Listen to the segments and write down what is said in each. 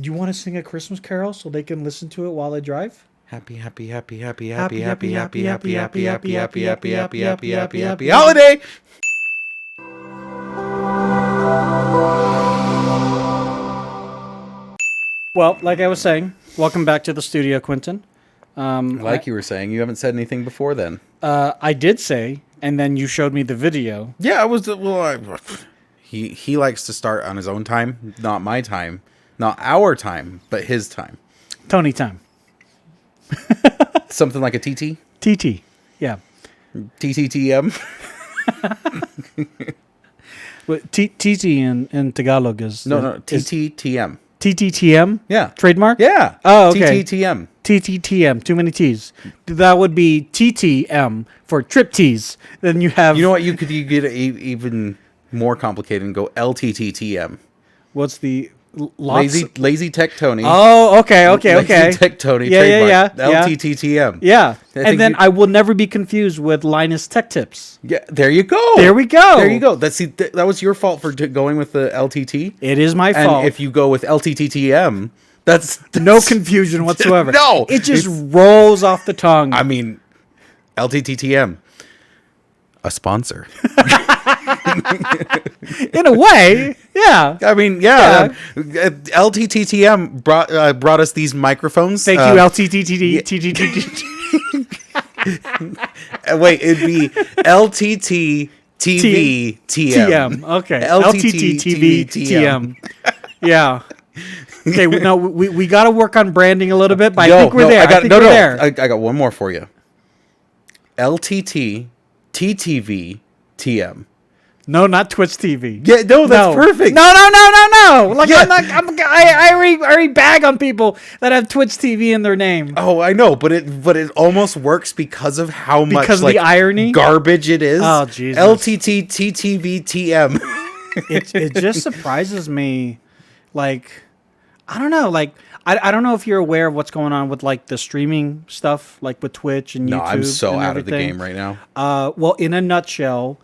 you want to sing a Christmas carol so they can listen to it while they drive? Happy holiday. Well, like I was saying, welcome back to the studio, Quinnton. You were saying, you haven't said anything before then. I did say, and then you showed me the video. Yeah, I was. He likes to start on his own time, not my time, not our time, but his time. Tony time. Something like a TT? TT, yeah. TTTM? TT in Tagalog is... No, TTTM. TTTM? Yeah. Trademark? Yeah. Oh, okay. TTTM. TTTM, too many T's. That would be TTM for trip T's. Then you have... You know what? You get it even more complicated and go LTTTM. What's the... Lazy Tech Tony. Oh, okay. Lazy Tech Tony. Yeah. LTTTM. Yeah. And then I will never be confused with Linus Tech Tips. Yeah, there you go. There we go. There you go. That was your fault for going with the LTT. It is my fault. And if you go with LTTTM, that's no confusion whatsoever. No. It just rolls off the tongue. I mean, LTTTM, a sponsor. In a way, yeah. I mean, yeah. LTTTM brought us these microphones. Thank you, LTTTT. Wait, it'd be LTT TV TM. Okay, LTT TV TM. Yeah. Okay, no, we got to work on branding a little bit, but I think we're there. I got one more for you. LTT TTV TM. No, not Twitch TV. Yeah, no, that's perfect. No. Like yeah. I already bag on people that have Twitch TV in their name. Oh, I know, but it almost works because of how much of the irony garbage it is. Oh, Jesus. LTT TTV TM. It just surprises me. Like, I don't know. Like, I don't know if you're aware of what's going on with like the streaming stuff, like with Twitch and YouTube. No, I'm so and out of the everything. game right now. Well, in a nutshell,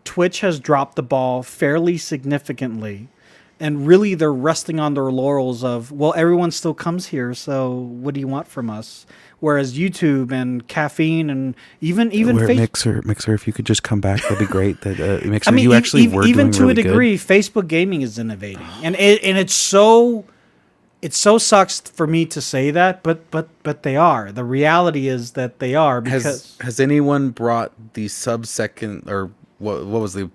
Twitch has dropped the ball fairly significantly. And really, they're resting on their laurels of, well, everyone still comes here, so what do you want from us? Whereas YouTube and Caffeine and even Mixer, if you could just come back, that'd be great. That Mixer, I mean, you actually were even doing to really a degree, good. Facebook gaming is innovating, and it's so sucks for me to say that, but they are. The reality is that they are because has anyone brought the sub-second or what was the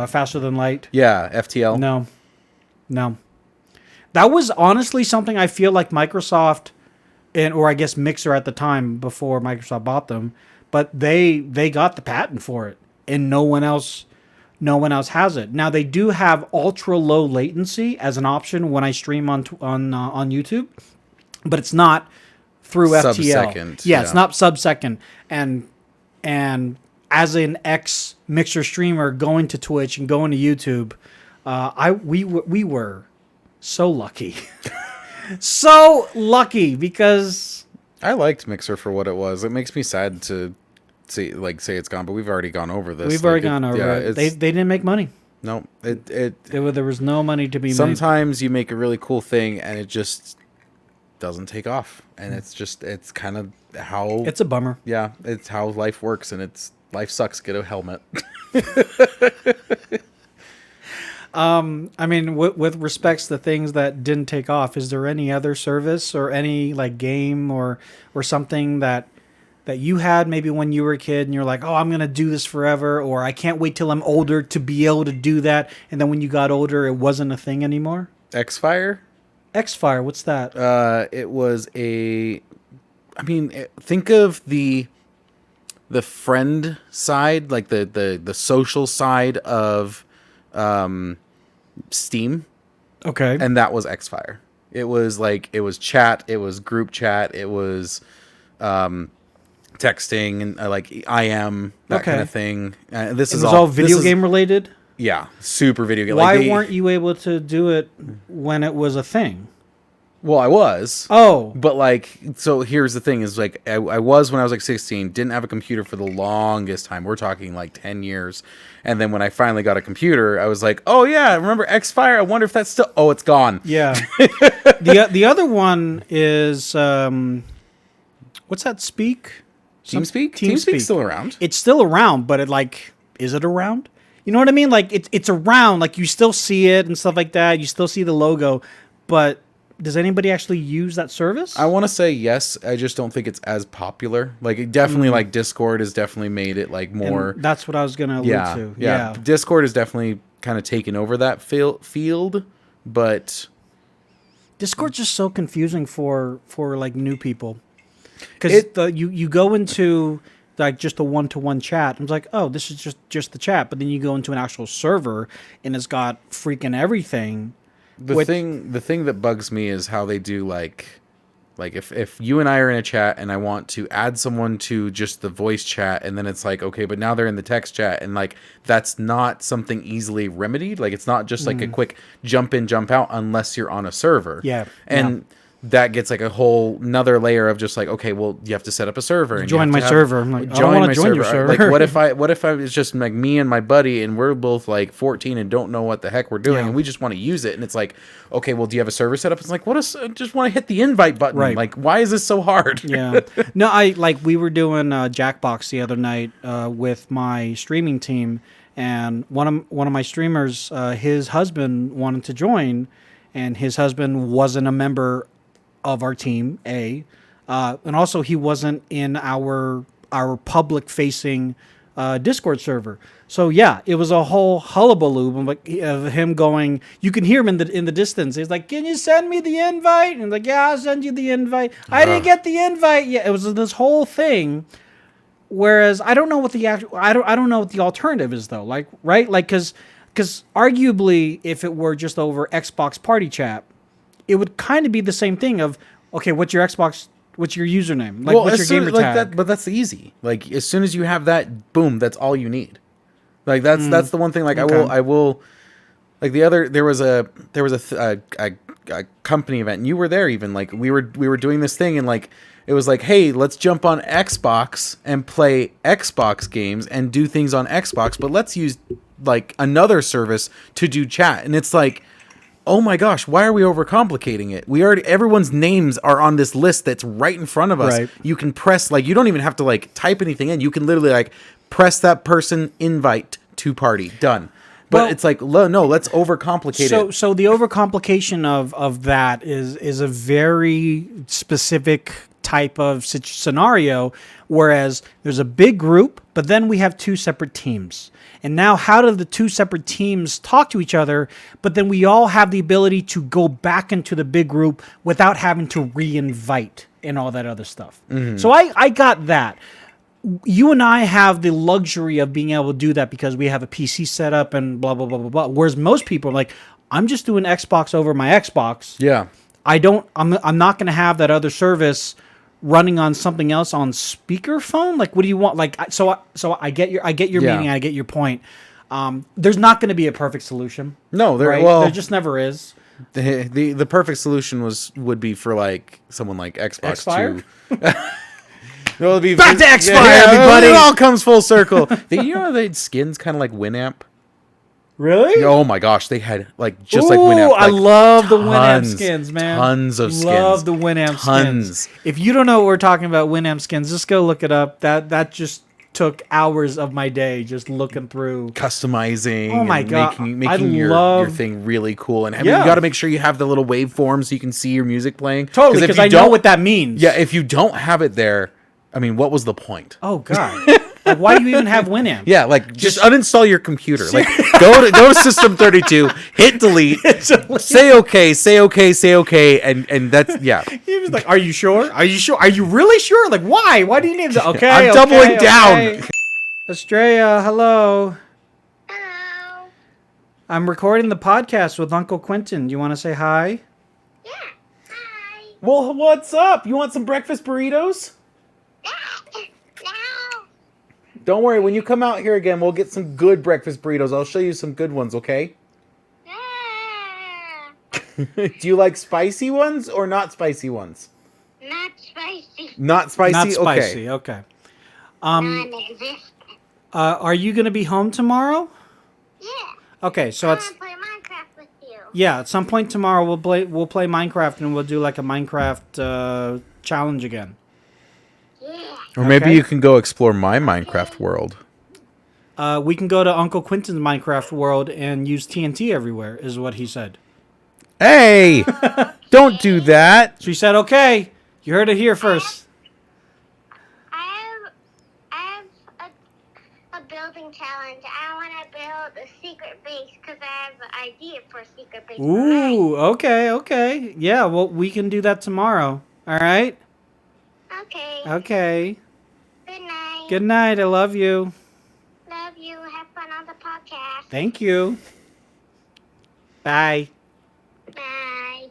faster than light? Yeah, FTL. No. That was honestly something I feel like Microsoft or I guess Mixer at the time before Microsoft bought them, but they got the patent for it, and no one else has it. Now they do have ultra low latency as an option when I stream on YouTube, but it's not through FTL. Sub-second. Yeah, it's not sub-second. And as an ex-Mixer streamer going to Twitch and going to YouTube, we were so lucky. So lucky because I liked Mixer for what it was. It makes me sad to say it's gone, but we've already gone over this. We've already gone over it. They didn't make money. No, there was no money to be made. Sometimes you make a really cool thing and it just doesn't take off, and it's kind of how it's a bummer. Yeah, it's how life works, and life sucks. Get a helmet. I mean, with respects to things that didn't take off, is there any other service or any like game or something that you had maybe when you were a kid and you're like, oh, I'm going to do this forever, or I can't wait till I'm older to be able to do that, and then when you got older, it wasn't a thing anymore? X-Fire? X-Fire, what's that? It was think of the friend side, like the social side of Steam. Okay. And that was X-Fire. It was chat, it was group chat, it was texting and like IM, that kind of thing. This is all video game related? Yeah, super video game. Why weren't you able to do it when it was a thing? Well, I was. Oh. But, like, so here's the thing is, like, I was when I was, like, 16, didn't have a computer for the longest time. We're talking, like, 10 years. And then when I finally got a computer, I was like, oh, yeah, remember X-Fire? I wonder if that's still... Oh, it's gone. Yeah. The other one is... what's that? Speak? TeamSpeak? TeamSpeak's still around. It's still around, but is it around? You know what I mean? Like, it's around. Like, you still see it and stuff like that. You still see the logo. But does anybody actually use that service? I want to say yes. I just don't think it's as popular. Like, it definitely, like, Discord has definitely made it, like, more... And that's what I was going to allude to. Yeah. Discord has definitely kind of taken over that field, but... Discord's just so confusing for like, new people. Because you go into... like just a one-to-one chat. And it's like, oh, this is just the chat. But then you go into an actual server and it's got freaking everything. The thing that bugs me is how they do like if you and I are in a chat and I want to add someone to just the voice chat, and then it's like, okay, but now they're in the text chat, and like that's not something easily remedied. Like it's not just like a quick jump in, jump out unless you're on a server. Yeah. And that gets like a whole another layer of just like, okay, well, you have to set up a server. And join my server. I'm like, I don't want to join your server. Like, what if it's just like me and my buddy, and we're both like 14 and don't know what the heck we're doing, and we just want to use it, and it's like, okay, well, do you have a server set up? It's like, I just want to hit the invite button. Right. Like, why is this so hard? Yeah. No, we were doing Jackbox the other night with my streaming team, and one of my streamers, his husband wanted to join, and his husband wasn't a member of our team, and also he wasn't in our public facing Discord server. So yeah, it was a whole hullabaloo of him going. You can hear him in the distance. He's like, "Can you send me the invite?" And I'm like, "Yeah, I'll send you the invite." I didn't get the invite yet. It was this whole thing. Whereas I don't know what the I don't know what the alternative is though. Like, right? Like, because arguably, if it were just over Xbox Party Chat, it would kind of be the same thing of, okay, what's your Xbox, what's your username? Like, what's your gamer tag? That, but that's easy. Like, as soon as you have that, boom, that's all you need. Like, that's the one thing, like, okay. I will, like, there was a company event, and you were there even, like, we were doing this thing, and, like, it was like, hey, let's jump on Xbox and play Xbox games and do things on Xbox, but let's use, like, another service to do chat. And it's like, oh my gosh, why are we overcomplicating it? Everyone's names are on this list that's right in front of us. Right. You can press, like, you don't even have to like type anything in. You can literally like press that person, invite to party, done. But it's like, no, let's overcomplicate it. So the overcomplication of that is a very specific type of scenario, whereas there's a big group, but then we have two separate teams. And now how do the two separate teams talk to each other, but then we all have the ability to go back into the big group without having to re-invite and all that other stuff. Mm-hmm. So I got that. You and I have the luxury of being able to do that because we have a PC set up and blah, blah, blah, blah, blah. Whereas most people are like, I'm just doing Xbox over my Xbox. Yeah. I'm not going to have that other service running on something else on speakerphone. Like, what do you want? Like, so I get your meaning. I get your point. There's not going to be a perfect solution. No, there just never is. The perfect solution would be for like someone like Xbox X-Fire? No, it'd be back to X-Fire, everybody. It all comes full circle. You know, they had skins kind of like Winamp. Really? Oh my gosh, they had like just like Winamp. Like, I love the Winamp skins, man. Tons of skins. Love the Winamp skins. If you don't know what we're talking about, Winamp skins, just go look it up. That just took hours of my day just looking through customizing. Oh my god, making your thing really cool. And you got to make sure you have the little waveform so you can see your music playing. Totally, because I know what that means. Yeah, if you don't have it there, I mean, what was the point? Oh god. Like, why do you even have Winamp? Yeah, like just uninstall your computer. Like go to System 32, hit delete, say okay, and that's He was like, "Are you sure? Are you sure? Are you really sure? Like, why? Why do you need to?" Okay, I'm doubling down. Estrella, hello. Hello. I'm recording the podcast with Uncle Quinnton. Do you want to say hi? Yeah. Hi. Well, what's up? You want some breakfast burritos? No. Don't worry, when you come out here again, we'll get some good breakfast burritos. I'll show you some good ones, okay? Yeah. Do you like spicy ones or not spicy ones? Not spicy. Not spicy? Not spicy. Okay. Okay. Non-existent. Are you going to be home tomorrow? Yeah. Okay, so I it's want to play Minecraft with you. yeah. At some point tomorrow, we'll play Minecraft and we'll do like a Minecraft challenge again. Yeah. Or maybe Okay. you can go explore my Minecraft world. We can go to Uncle Quinton's Minecraft world and use TNT everywhere, is what he said. Hey! Don't do that! So he said, okay, you heard it here first. I have a building challenge. I want to build a secret base because I have an idea for a secret base. Ooh, okay. Yeah, well, we can do that tomorrow. All right? Okay. Okay. Good night. Good night. I love you. Love you. Have fun on the podcast. Thank you. Bye. Bye.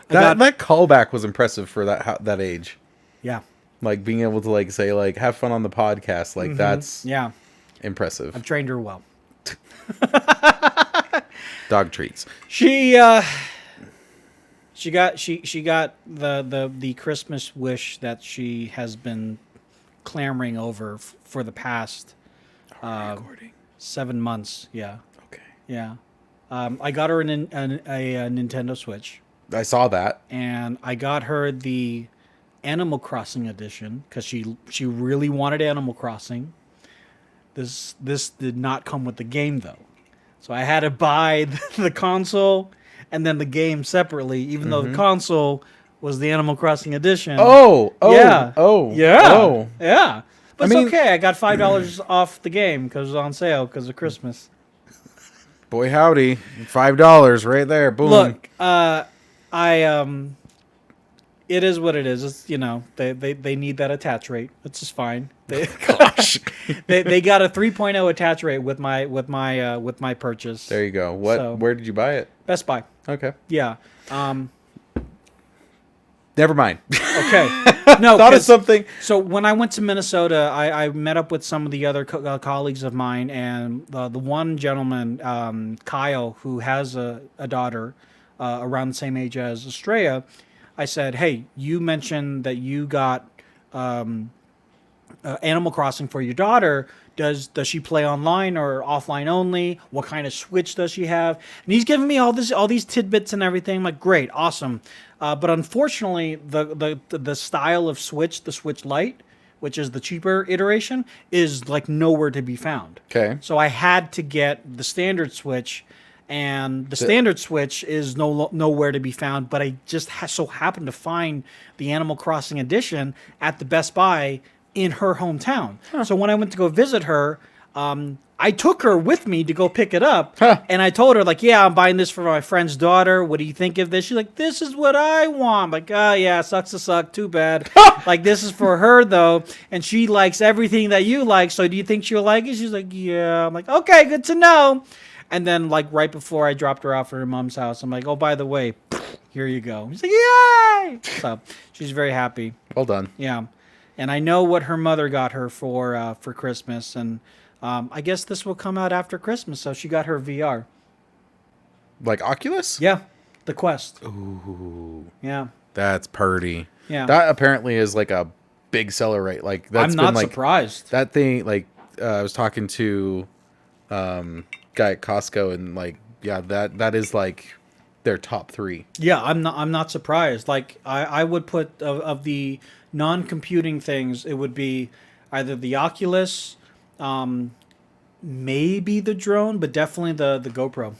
That callback was impressive for that age. Yeah. Like being able to like say like have fun on the podcast. Like that's Yeah. impressive. I've trained her well. Dog treats. She got the Christmas wish that she has been clamoring over for the past Recording. 7 months. Yeah. Okay. Yeah. I got her a Nintendo Switch, I saw that. and I got her the Animal Crossing edition because she really wanted Animal Crossing. This did not come with the game though, so I had to buy the console and then the game separately, even though the console was the Animal Crossing edition. Oh, yeah, yeah, oh. yeah. But I it's mean- okay. I got $5 off the game because it was on sale because of Christmas. Boy howdy, $5 right there. Boom. Look, it is what it is. It's, they need that attach rate. It's just fine. Gosh. They got a 3.0 attach rate with my purchase. There you go. So- Where did you buy it? Best Buy. Okay. Yeah. Never mind. Okay. No. Thought of 'cause- something. So when I went to Minnesota, I met up with some of the other colleagues of mine, and the one gentleman, Kyle, who has a daughter around the same age as Estrella, I said, "Hey, you mentioned that you got Animal Crossing for your daughter. Does she play online or offline only? What kind of Switch does she have?" And he's giving me all these tidbits and everything. I'm like, great, awesome. But unfortunately, the style of Switch, the Switch Lite, which is the cheaper iteration, is like nowhere to be found. Okay. So I had to get the standard Switch, and the standard Switch is nowhere to be found. But I just so happened to find the Animal Crossing edition at the Best Buy in her hometown. So when I went to go visit her, I took her with me to go pick it up, and I told her like, "Yeah, I'm buying this for my friend's daughter. What do you think of this?" She's like, "This is what I want." I'm like, "Oh yeah, sucks to suck. Too bad." Like, this is for her though, and she likes everything that you like. So do you think she'll like it? She's like, "Yeah." I'm like, "Okay, good to know." And then like right before I dropped her off at her mom's house, I'm like, "Oh, by the way, here you go." She's like, "Yay!" So she's very happy. Well done. Yeah. And I know what her mother got her for Christmas, and I guess this will come out after Christmas. So she got her VR. Like Oculus? Yeah, the Quest. Ooh, Yeah, that's purty. yeah. That apparently is like a big seller rate. Like that's I'm not been like surprised. that thing. Like I was talking to guy at Costco, and like yeah, that is like their top 3. Yeah, I'm not surprised. Like I would put of the non-computing things, it would be either the Oculus, maybe the drone, but definitely the GoPro.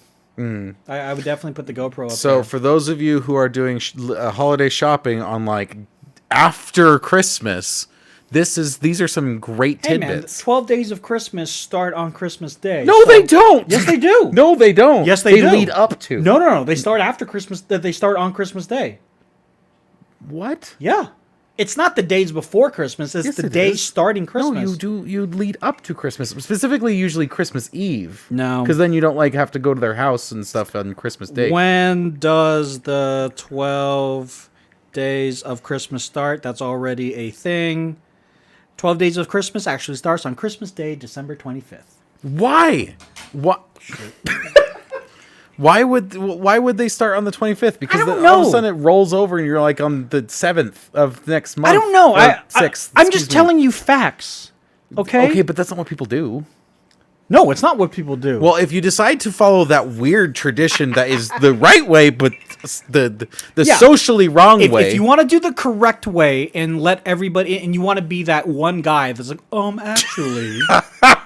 I would definitely put the GoPro up So there. for those of you who are doing holiday shopping on like after Christmas, these are some great Hey man, tidbits. 12 days of Christmas start on Christmas Day. No, So- they don't. Yes, they do. No, they don't. Yes, they do. lead up to. No. They start after Christmas. They start on Christmas Day. What? Yeah. It's not the days before Christmas. It's Yes, the it day is. starting Christmas. No, you lead up to Christmas. Specifically, usually Christmas Eve. No. Because then you don't like have to go to their house and stuff on Christmas Day. When does the 12 days of Christmas start? That's already a thing. 12 days of Christmas actually starts on Christmas Day, December 25th. Why? What? Why would they start on the 25th? Because I don't all of a know. sudden it rolls over and you're like on the 7th of next month. I don't know. Or 6th. I'm just telling you facts. Okay? Okay, but that's not what people do. No, it's not what people do. Well, if you decide to follow that weird tradition that is the right way, but the Yeah. socially wrong way. If you want to do the correct way and let everybody, and you want to be that one guy that's like, actually,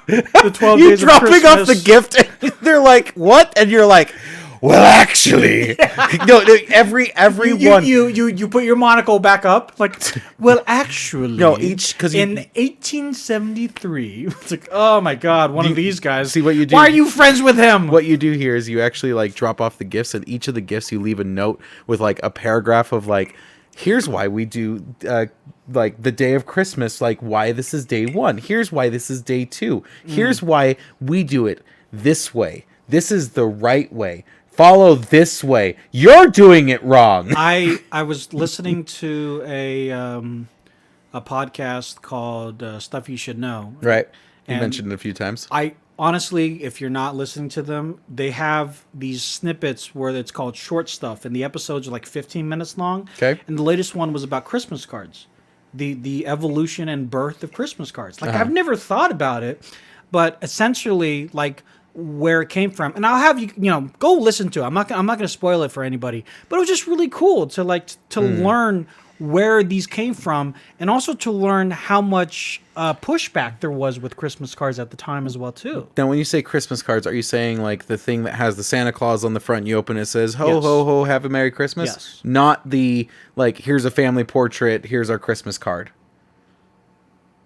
the 12 you days of dropping off the Christmas- gift, and they're like, what? And you're like, well, actually, no, everyone. You put your monocle back up, like, well, actually, No, because in 1873, it's like, oh my God, one of these guys. see what you do? Why are you friends with him? What you do here is you actually like drop off the gifts, and each of the gifts you leave a note with like a paragraph of like, here's why we do like the day of Christmas, like why this is day 1. Here's why this is day 2. Here's why we do it this way. This is the right way. Follow this way. You're doing it wrong. I was listening to a podcast called Stuff You Should Know. Right. You And mentioned it a few times. I honestly, if you're not listening to them, they have these snippets where it's called short stuff, and the episodes are like 15 minutes long. Okay. And the latest one was about Christmas cards, the evolution and birth of Christmas cards. Like Uh-huh. I've never thought about it, but essentially, like where it came from, and I'll have you go listen to it. I'm not going to spoil it for anybody, but it was just really cool to learn where these came from, and also to learn how much pushback there was with Christmas cards at the time as well too. Now, when you say Christmas cards, are you saying like the thing that has the Santa Claus on the front? You open it, says "Ho Yes. ho ho, have a Merry Christmas." Yes. Not the like here's a family portrait, here's our Christmas card.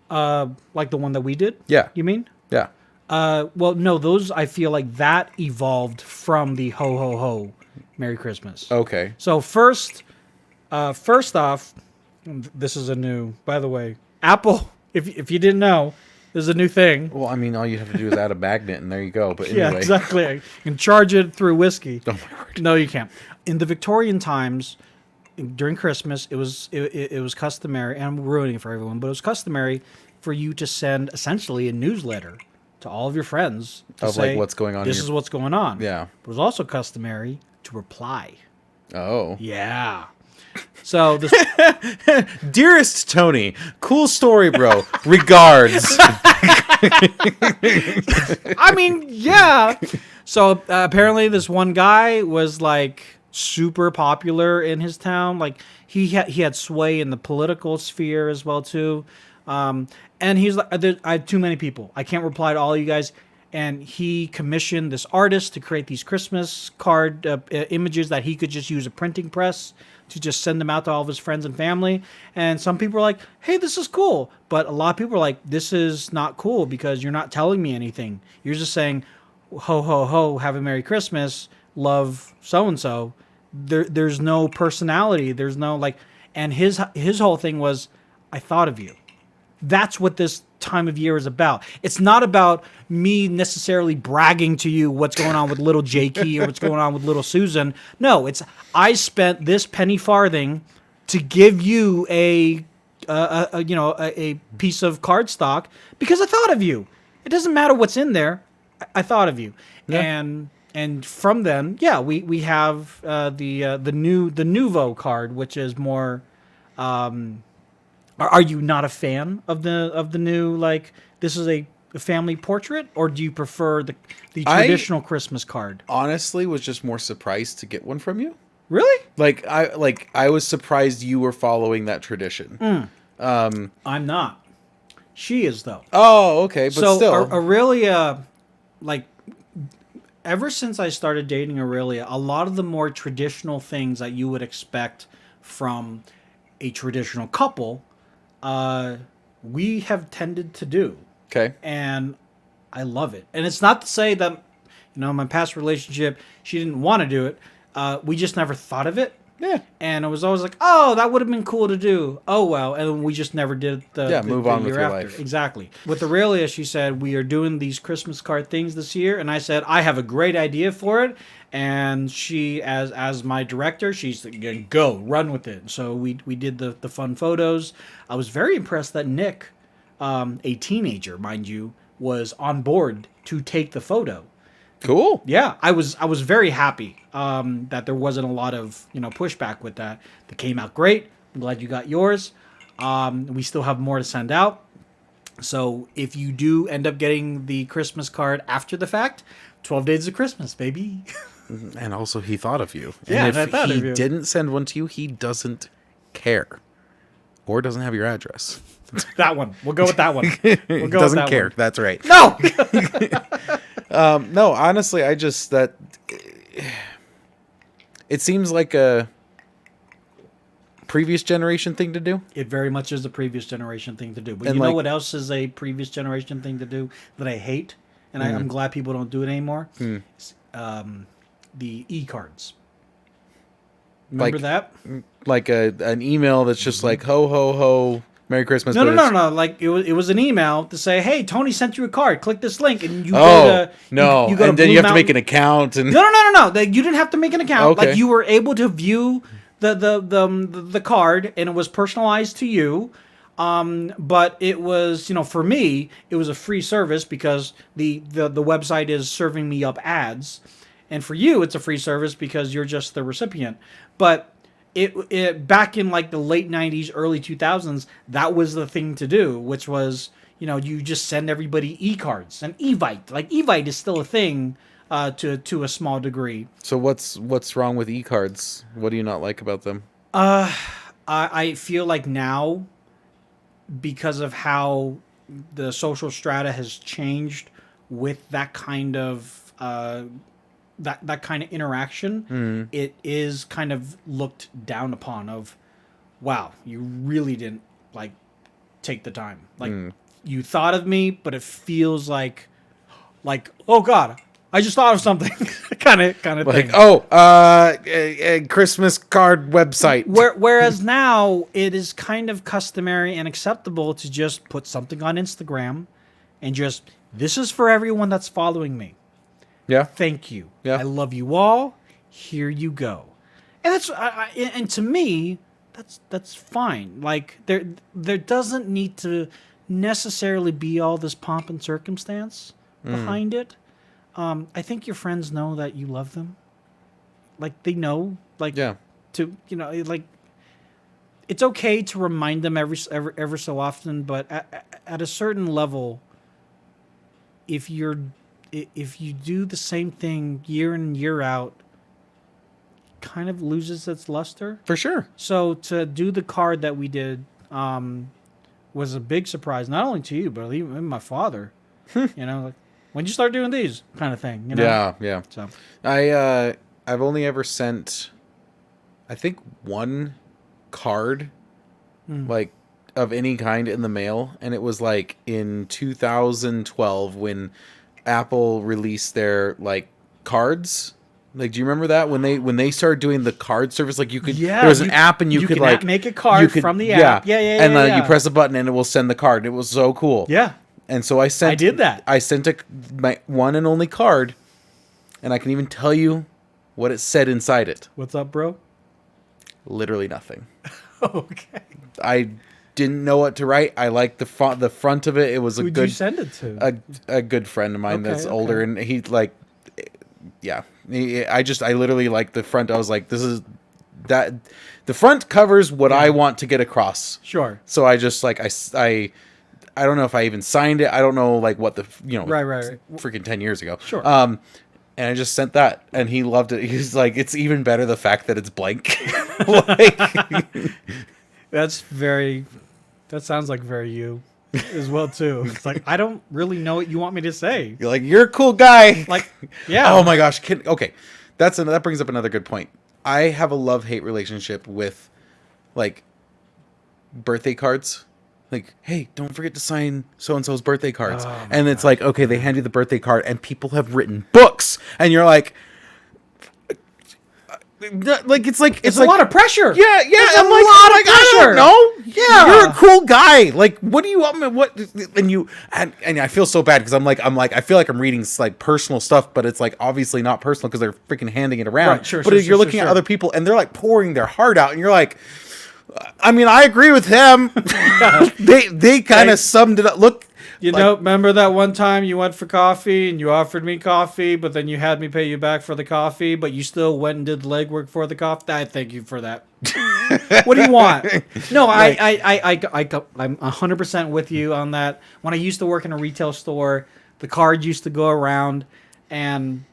Like the one that we did. Yeah. You mean? Yeah. Well, no, those I feel like that evolved from the ho ho ho, Merry Christmas. Okay. So first off, this is a new. By the way, Apple. If you didn't know, this is a new thing. Well, I mean, all you have to do is add a magnet, and there you go. But anyway. Yeah, exactly. You can charge it through whiskey. Oh my word. No, you can't. In the Victorian times, during Christmas, it was customary, and I'm ruining it for everyone, but it was customary for you to send essentially a newsletter to all of your friends to Of, say, like, what's going on in This your- is what's going on. Yeah. But it was also customary to reply. Oh. Yeah. So this Dearest Tony, cool story, bro. Regards. I mean, yeah. So apparently, this one guy was like super popular in his town. Like he had sway in the political sphere as well too. And he's like, I have too many people. I can't reply to all you guys. And he commissioned this artist to create these Christmas card images that he could just use a printing press to just send them out to all of his friends and family. And some people are like, hey, this is cool. But a lot of people are like, this is not cool because you're not telling me anything. You're just saying, ho, ho, ho, have a Merry Christmas, love so-and-so. There's no personality. There's no like, and his whole thing was, I thought of you. That's what this time of year is about. It's not about me necessarily bragging to you what's going on with little Jakey or what's going on with little Susan. No, it's I spent this penny farthing to give you a piece of cardstock because I thought of you. It doesn't matter what's in there. I thought of you. Yeah. And from then, yeah, we have the Nouveau card, which is more. Are you not a fan of the new, like, this is a family portrait, or do you prefer the traditional Christmas card? Honestly, was just more surprised to get one from you. Really? I was surprised you were following that tradition. I'm not. She is, though. Oh, okay, but So still. Aurelia, like, ever since I started dating Aurelia, a lot of the more traditional things that you would expect from a traditional couple, we have tended to do. Okay. And I love it. And it's not to say that, my past relationship, she didn't want to do it. We just never thought of it. Yeah. And it was always like, oh, that would have been cool to do. Oh, well. And we just never did move on with your life. Exactly. With Aurelia, she said, we are doing these Christmas card things this year. And I said, I have a great idea for it. And she, as my director, she's like, go, run with it. So we did the fun photos. I was very impressed that Nick, a teenager, mind you, was on board to take the photo. Cool. Yeah, I was very happy that there wasn't a lot of pushback with that. That came out great. I'm glad you got yours. We still have more to send out. So if you do end up getting the Christmas card after the fact, 12 days of Christmas, baby. And also, he thought of you. Yeah, and I if thought he of you. didn't send one to you, he doesn't care, or doesn't have your address. That one. We'll go with that one. We'll go Doesn't with that care. one. That's right. No. No, honestly, I just it seems like a previous generation thing to do. It very much is a previous generation thing to do. But And you know like- what else is a previous generation thing to do that I hate? And I'm glad people don't do it anymore? It's, the e-cards. Remember Like- that? Like an email that's just like ho ho ho, Merry Christmas. No, but no, no, it's- no. Like it was an email to say, "Hey, Tony sent you a card. Click this link," and you Oh go to no! you go And to then you Blue have to make an Mountain- account and No, no, no, no, no. You didn't have to make an account. Okay. Like you were able to view the card, and it was personalized to you. But it was, for me, it was a free service because the website is serving me up ads, and for you, it's a free service because you're just the recipient. But it back in like the late 90s, early 2000s, that was the thing to do, which was, you just send everybody e-cards and Evite. Like Evite is still a thing to a small degree. So what's wrong with e-cards? What do you not like about them? I feel like now, because of how the social strata has changed with that kind of that kind of interaction, it is kind of looked down upon. Of, wow, you really didn't like take the time. Like you thought of me, but it feels like oh God, I just thought of something, kind of Like thing. a Christmas card website. Whereas now it is kind of customary and acceptable to just put something on Instagram and just, this is for everyone that's following me. Yeah. Thank you. Yeah. I love you all. Here you go. And that's and to me, that's fine. Like there doesn't need to necessarily be all this pomp and circumstance behind it. I think your friends know that you love them. Like they know, like Yeah. to like it's okay to remind them ever so often, but at a certain level, if you do the same thing year in and year out, it kind of loses its luster. For sure. So to do the card that we did was a big surprise, not only to you, but even my father. Like, when'd you start doing these kind of thing? Yeah. So I've only ever sent, I think, one card, like of any kind in the mail, and it was like in 2012 when Apple released their like cards. Like, do you remember that when they started doing the card service? Like, you could there was an app and you could can like make a card from the app. Yeah, and then yeah. you press a button and it will send the card. It was so cool. Yeah. And so I did that. I sent my one and only card, and I can even tell you what it said inside it. What's up, bro? Literally nothing. Okay. I didn't know what to write. I liked the front of it. It was a Who'd good you send it to? a good friend of mine Okay, that's older, and he like, yeah. I literally liked the front. I was like, this is that. The front covers what I want to get across. Sure. So I just like I don't know if I even signed it. I don't know like what the Right. freaking 10 years ago. Sure. And I just sent that, and he loved it. He's like, it's even better the fact that it's blank. Like, That sounds like very you as well too. It's like, I don't really know what you want me to say. you're like, you're a cool guy. Like, yeah. Oh my gosh. Okay. That brings up another good point. I have a love-hate relationship with like birthday cards. Like, hey, don't forget to sign so-and-so's birthday cards. Oh, and it's like, okay, they hand you the birthday card and people have written books. And you're like it's It's like a lot of pressure. Yeah. It's I'm a like, lot of I pressure. don't know. Yeah. You're a cool guy. Like, what do you want me? What? And I feel so bad because I'm like, I feel like I'm reading like personal stuff, but it's like obviously not personal because they're freaking handing it around. Right, sure, but sure, you're looking at sure. other people and they're like pouring their heart out, and you're like, I mean, I agree with him. They kind of summed it up. Look, You know, remember that one time you went for coffee and you offered me coffee, but then you had me pay you back for the coffee, but you still went and did the legwork for the coffee? I thank you for that. What do you want? No, Like- I'm 100% with you on that. When I used to work in a retail store, the card used to go around, and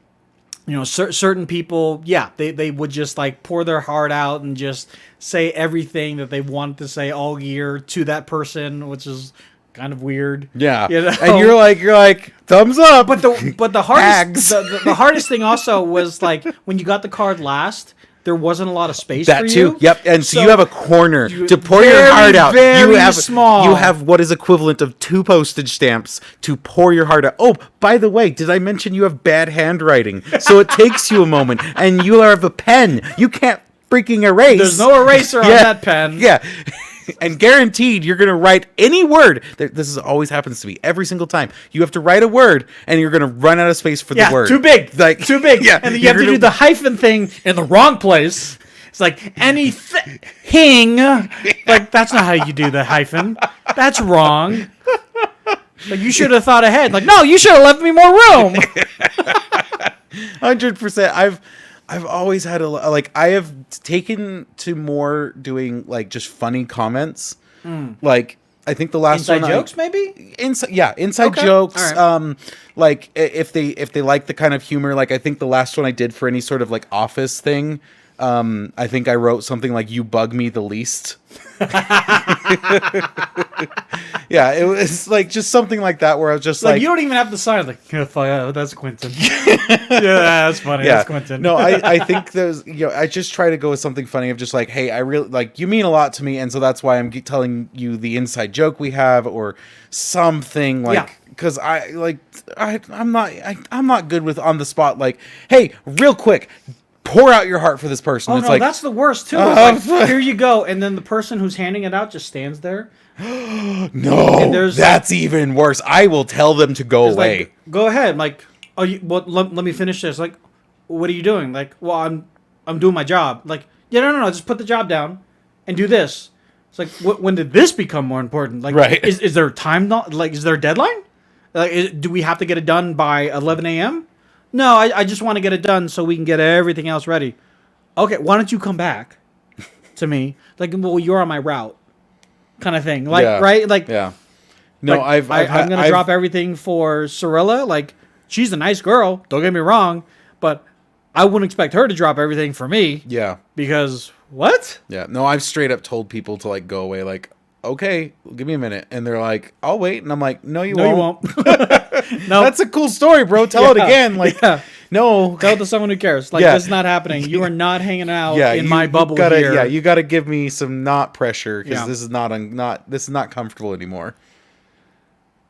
you know, certain people, yeah, they would just like pour their heart out and just say everything that they wanted to say all year to that person, which is kind of weird. Yeah. You know? And you're like, thumbs up. But the hardest the hardest thing also was like when you got the card last, there wasn't a lot of space that for too. you. Yep. And so you have a corner to pour very, your heart out. very You have small. You have what is equivalent of 2 postage stamps to pour your heart out. Oh, by the way, did I mention you have bad handwriting? So it takes you a moment, and you have a pen. You can't freaking erase. There's no eraser on that pen. Yeah. And guaranteed you're going to write any word. This is always happens to me every single time. You have to write a word and you're going to run out of space for the word. Too big. Like, too big. Yeah, and then you have to do the hyphen thing in the wrong place. It's like anything. Like, that's not how you do the hyphen. That's wrong. Like, you should have thought ahead. Like, no, you should have left me more room. 100%. I've always had I have taken to more doing like just funny comments. Like I think the last Inside one jokes, maybe? Inside Okay. jokes. All right. Like if they like the kind of humor, like I think the last one I did for any sort of like office thing, I think I wrote something like "You bug me the least." Yeah, it was like just something like that where I was just like you don't even have the sign. Like, yeah, that's Quinnton. Yeah, that's funny. yeah. That's Quinnton. No, I think there's, I just try to go with something funny of just like, hey, I really like you mean a lot to me, and so that's why I'm telling you the inside joke we have or something like because I'm not good with on the spot like, hey, real quick, pour out your heart for this person. Oh, It's no, like that's the worst, too. It's like, here you go. And then the person who's handing it out just stands there. no, and there's, that's even worse. I will tell them to go away. Like, go ahead. Like, oh, let me finish this. Like, what are you doing? Like, well, I'm doing my job. Like, yeah, no. Just put the job down and do this. It's like, when did this become more important? Like, right. Is there time? Like, is there a deadline? Like, do we have to get it done by 11 a.m.? No, I just want to get it done so we can get everything else ready. Okay, why don't you come back to me? Like, well, you're on my route, kind of thing. Like, right? Like, yeah. No, like, I'm gonna drop everything for Cirilla. Like, she's a nice girl. Don't get me wrong, but I wouldn't expect her to drop everything for me. Yeah. Because what? Yeah. No, I've straight up told people to like go away. Like, okay, give me a minute, and they're like, I'll wait, and I'm like, no, you won't. No, No, that's a cool story, bro. Tell it again. Like, no, tell it to someone who cares. Like, this is not happening. You are not hanging out in my bubble here. Yeah, you gotta give me some not pressure because Yeah. this is not comfortable anymore.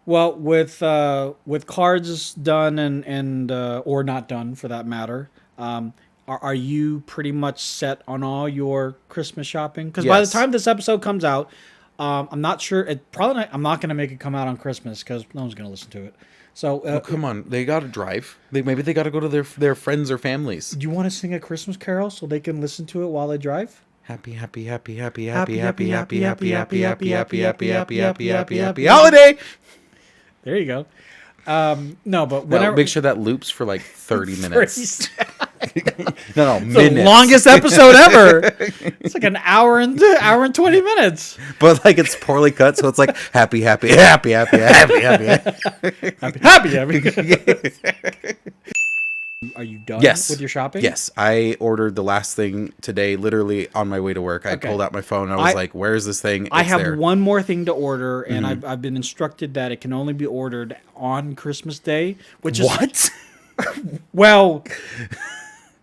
Well, with cards done and or not done for that matter, are you pretty much set on all your Christmas shopping? Because by the Yes. time this episode comes out, I'm not sure. I'm not going to make it come out on Christmas because no one's going to listen to it. So Oh, come on, they gotta drive. Maybe they gotta go to their friends or families. do you want to sing a Christmas carol so they can listen to it while they drive? Happy, happy, happy, Happy, happy, happy, happy, happy, happy, happy, happy, happy, happy, happy, happy, happy, happy, happy, happy, happy, happy holiday. There you go. No, but No, whenever make sure that loops for like 30 minutes. No, The minutes. longest episode ever. It's like an hour and 20 minutes. But like it's poorly cut, so it's like happy, happy, happy, happy, happy, happy. Happy. Are you done Yes. with your shopping? Yes, I ordered the last thing today, literally on my way to work. I Okay. pulled out my phone. I was like, "Where's this thing?" I It's have there. one more thing to order, and I've been instructed that it can only be ordered on Christmas Day, which is What? well,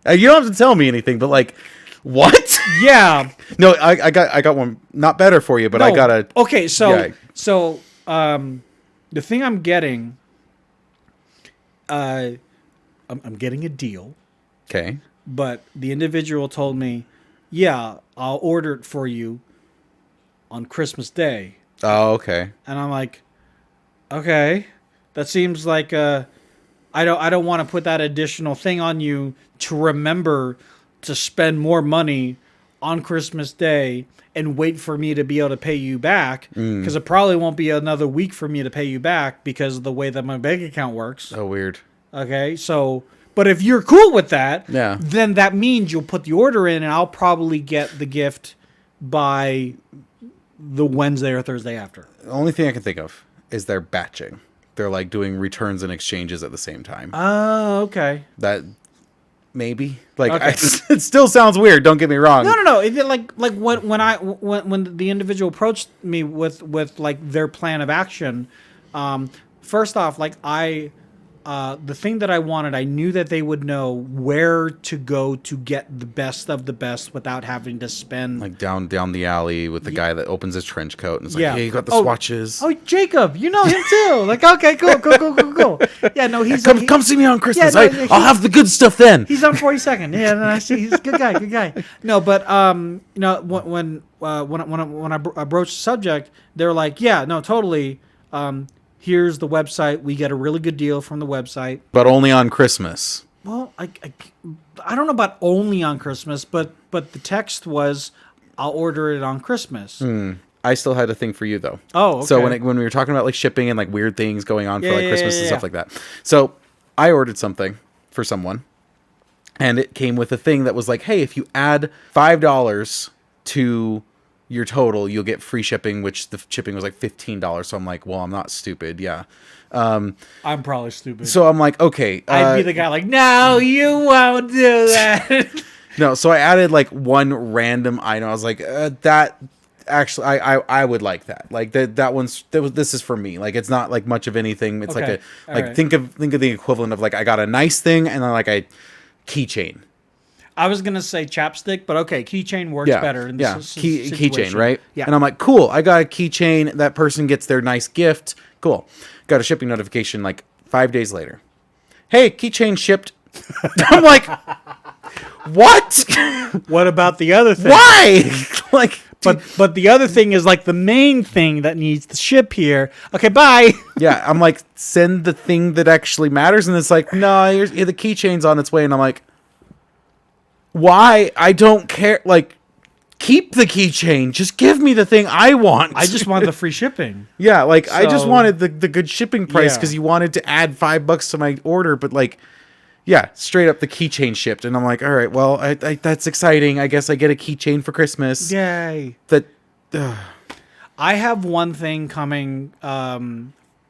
You don't have to tell me anything, but like, what? yeah. No, I got one not better for you, but I No. got a. Okay, Yeah. so the thing I'm getting, I'm getting a deal. Okay. But the individual told me, yeah, I'll order it for you on Christmas Day. Oh, okay. And I'm like, okay, that seems like I don't want to put that additional thing on you to remember to spend more money on Christmas Day and wait for me to be able to pay you back, because it probably won't be another week for me to pay you back because of the way that my bank account works. Oh, weird. Okay, so, but if you're cool with that, Yeah. then that means you'll put the order in, and I'll probably get the gift by the Wednesday or Thursday after. The only thing I can think of is they're batching. They're like doing returns and exchanges at the same time. Oh, okay. That maybe like Okay. it still sounds weird. Don't get me wrong. No. Like when the individual approached me with like their plan of action, first off, like the thing that I wanted, I knew that they would know where to go to get the best of the best without having to spend Like down the alley with the guy that opens his trench coat and it's like, Yeah. hey, you got the Oh, swatches. Oh, Jacob, you know him too. Like, okay, cool. Yeah, no, he's Come see me on Christmas. Yeah, no, I'll have the good stuff then. He's on 42nd. Yeah, no, I see. He's a good guy. No, but you know, when I broached the subject, they're like, yeah, no, totally. Here's the website. We get a really good deal from the website. But only on Christmas. Well, I don't know about only on Christmas, but the text was, I'll order it on Christmas. I still had a thing for you though. Oh, okay. So when we were talking about like shipping and like weird things going on for like Yeah, Christmas and yeah. stuff like that. So I ordered something for someone and it came with a thing that was like, hey, if you add $5 to your total, you'll get free shipping, which the shipping was like $15. So I'm like, well, I'm not stupid. Yeah. I'm probably stupid. So I'm like, okay. I'd be the guy like, no, you won't do that. No, so I added like one random item. I was like, that actually, I would like that. Like this is for me. Like it's not like much of anything. It's Okay. All right. think of the equivalent of like I got a nice thing and then like a keychain. I was gonna say chapstick, but okay, keychain works better in this keychain, situation. right? Yeah. And I'm like, cool. I got a keychain. That person gets their nice gift. Cool. Got a shipping notification like 5 days later. Hey, keychain shipped. I'm like, what? What about the other thing? Why? Like, But the other thing is like the main thing that needs to ship here. Okay, bye. yeah, I'm like, send the thing that actually matters, and it's like, no, the keychain's on its way, and I'm like, why? I don't care. Like, keep the keychain. Just give me the thing I want. I just want the free shipping. Yeah, like I just So- wanted the good shipping price Yeah. because you wanted to add $5 to my order, but like, yeah, straight up the keychain shipped, and I'm like, all right, well, I that's exciting. I guess I get a keychain for Christmas. Yay. That I have one thing coming.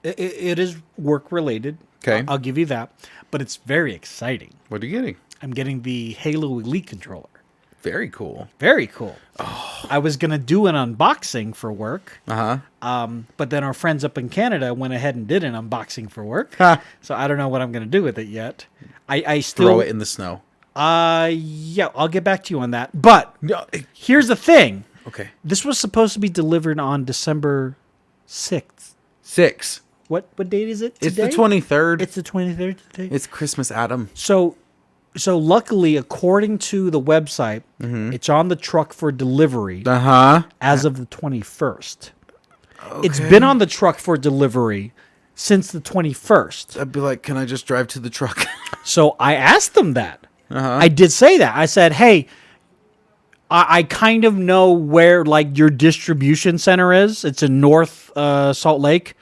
It is work related. Okay. I'll give you that. But it's very exciting. what are you getting? I'm getting the Halo Elite controller. Very cool. Very cool. I was going to do an unboxing for work. Uh-huh. But then our friends up in Canada went ahead and did an unboxing for work. Ha. So I don't know what I'm going to do with it yet. I still Throw it in the snow. Yeah, I'll get back to you on that. But No. here's the thing. Okay. This was supposed to be delivered on December 6th. 6. What date is it It's today? the 23rd. It's the 23rd today. It's Christmas, Adam. So luckily, according to the website, it's on the truck for delivery Uh-huh. as of the 21st. It's been on the truck for delivery since the 21st. I'd be like, can I just drive to the truck? So I asked them that. Uh-huh. I did say that. I said, hey, I kind of know where like your distribution center is. It's in North Salt Lake.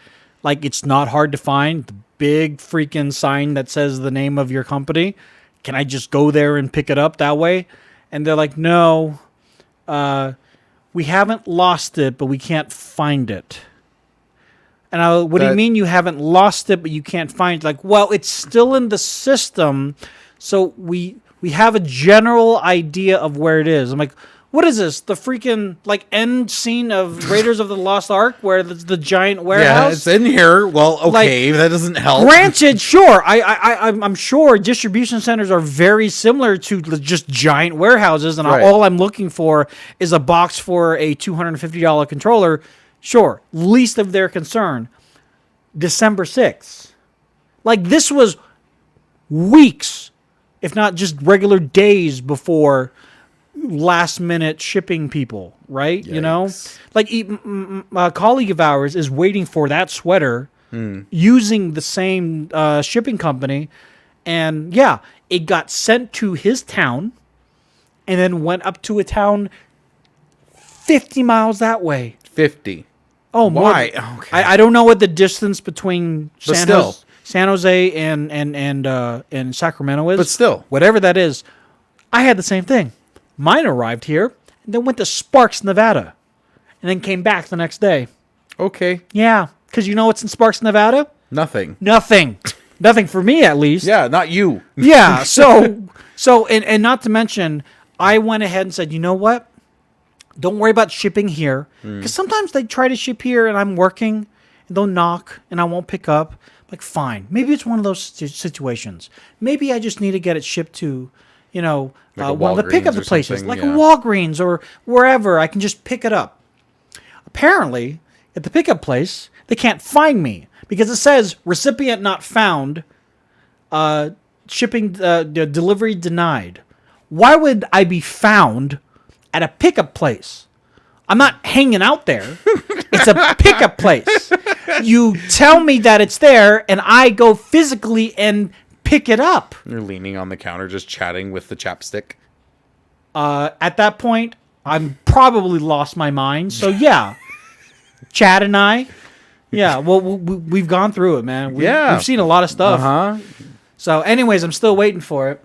Like it's not hard to find. The big freaking sign that says the name of your company. Can I just go there and pick it up that way? And they're like, no, we haven't lost it, but we can't find it. And what do you mean you haven't lost it, but you can't find it? Like, well, it's still in the system, so we have a general idea of where it is. I'm like, what is this? The freaking like end scene of Raiders of the Lost Ark, where it's the giant Yeah, warehouse? it's in here. Well, okay, that doesn't help. Granted, sure. I'm sure distribution centers are very similar to just giant warehouses, and Right. all I'm looking for is a box for a $250 controller. Sure, least of their concern. December 6th. Like, this was weeks, if not just regular days before last-minute shipping people, right? You know? Yikes. Like, a colleague of ours is waiting for that sweater using the same shipping company, and, yeah, it got sent to his town, and then went up to a town 50 miles that way. 50. Oh, more. Why? Okay. I don't know what the distance between But San Jose and Sacramento is. But still. Whatever that is, I had the same thing. Mine arrived here and then went to Sparks, Nevada, and then came back the next day. Okay. Yeah, because you know what's in Sparks, Nevada? Nothing. Nothing. Nothing for me, at least. Yeah, not you. Yeah. And not to mention, I went ahead and said, you know what? Don't worry about shipping here. Because sometimes they try to ship here and I'm working and they'll knock and I won't pick up. Like, fine. Maybe it's one of those situations. Maybe I just need to get it shipped to, Like a one of the Walgreens pickup or places. something, Like yeah. a Walgreens or wherever. I can just pick it up. Apparently, at the pickup place, they can't find me. Because it says, recipient not found, shipping, delivery denied. Why would I be found at a pickup place? I'm not hanging out there. It's a pickup place. You tell me that it's there, and I go physically and pick it up. You're leaning on the counter just chatting with the chapstick. At that point, I'm probably lost my mind. So, yeah. Chad and I... Yeah, well, we've gone through it, man. We've seen a lot of stuff. Uh-huh. So, anyways, I'm still waiting for it.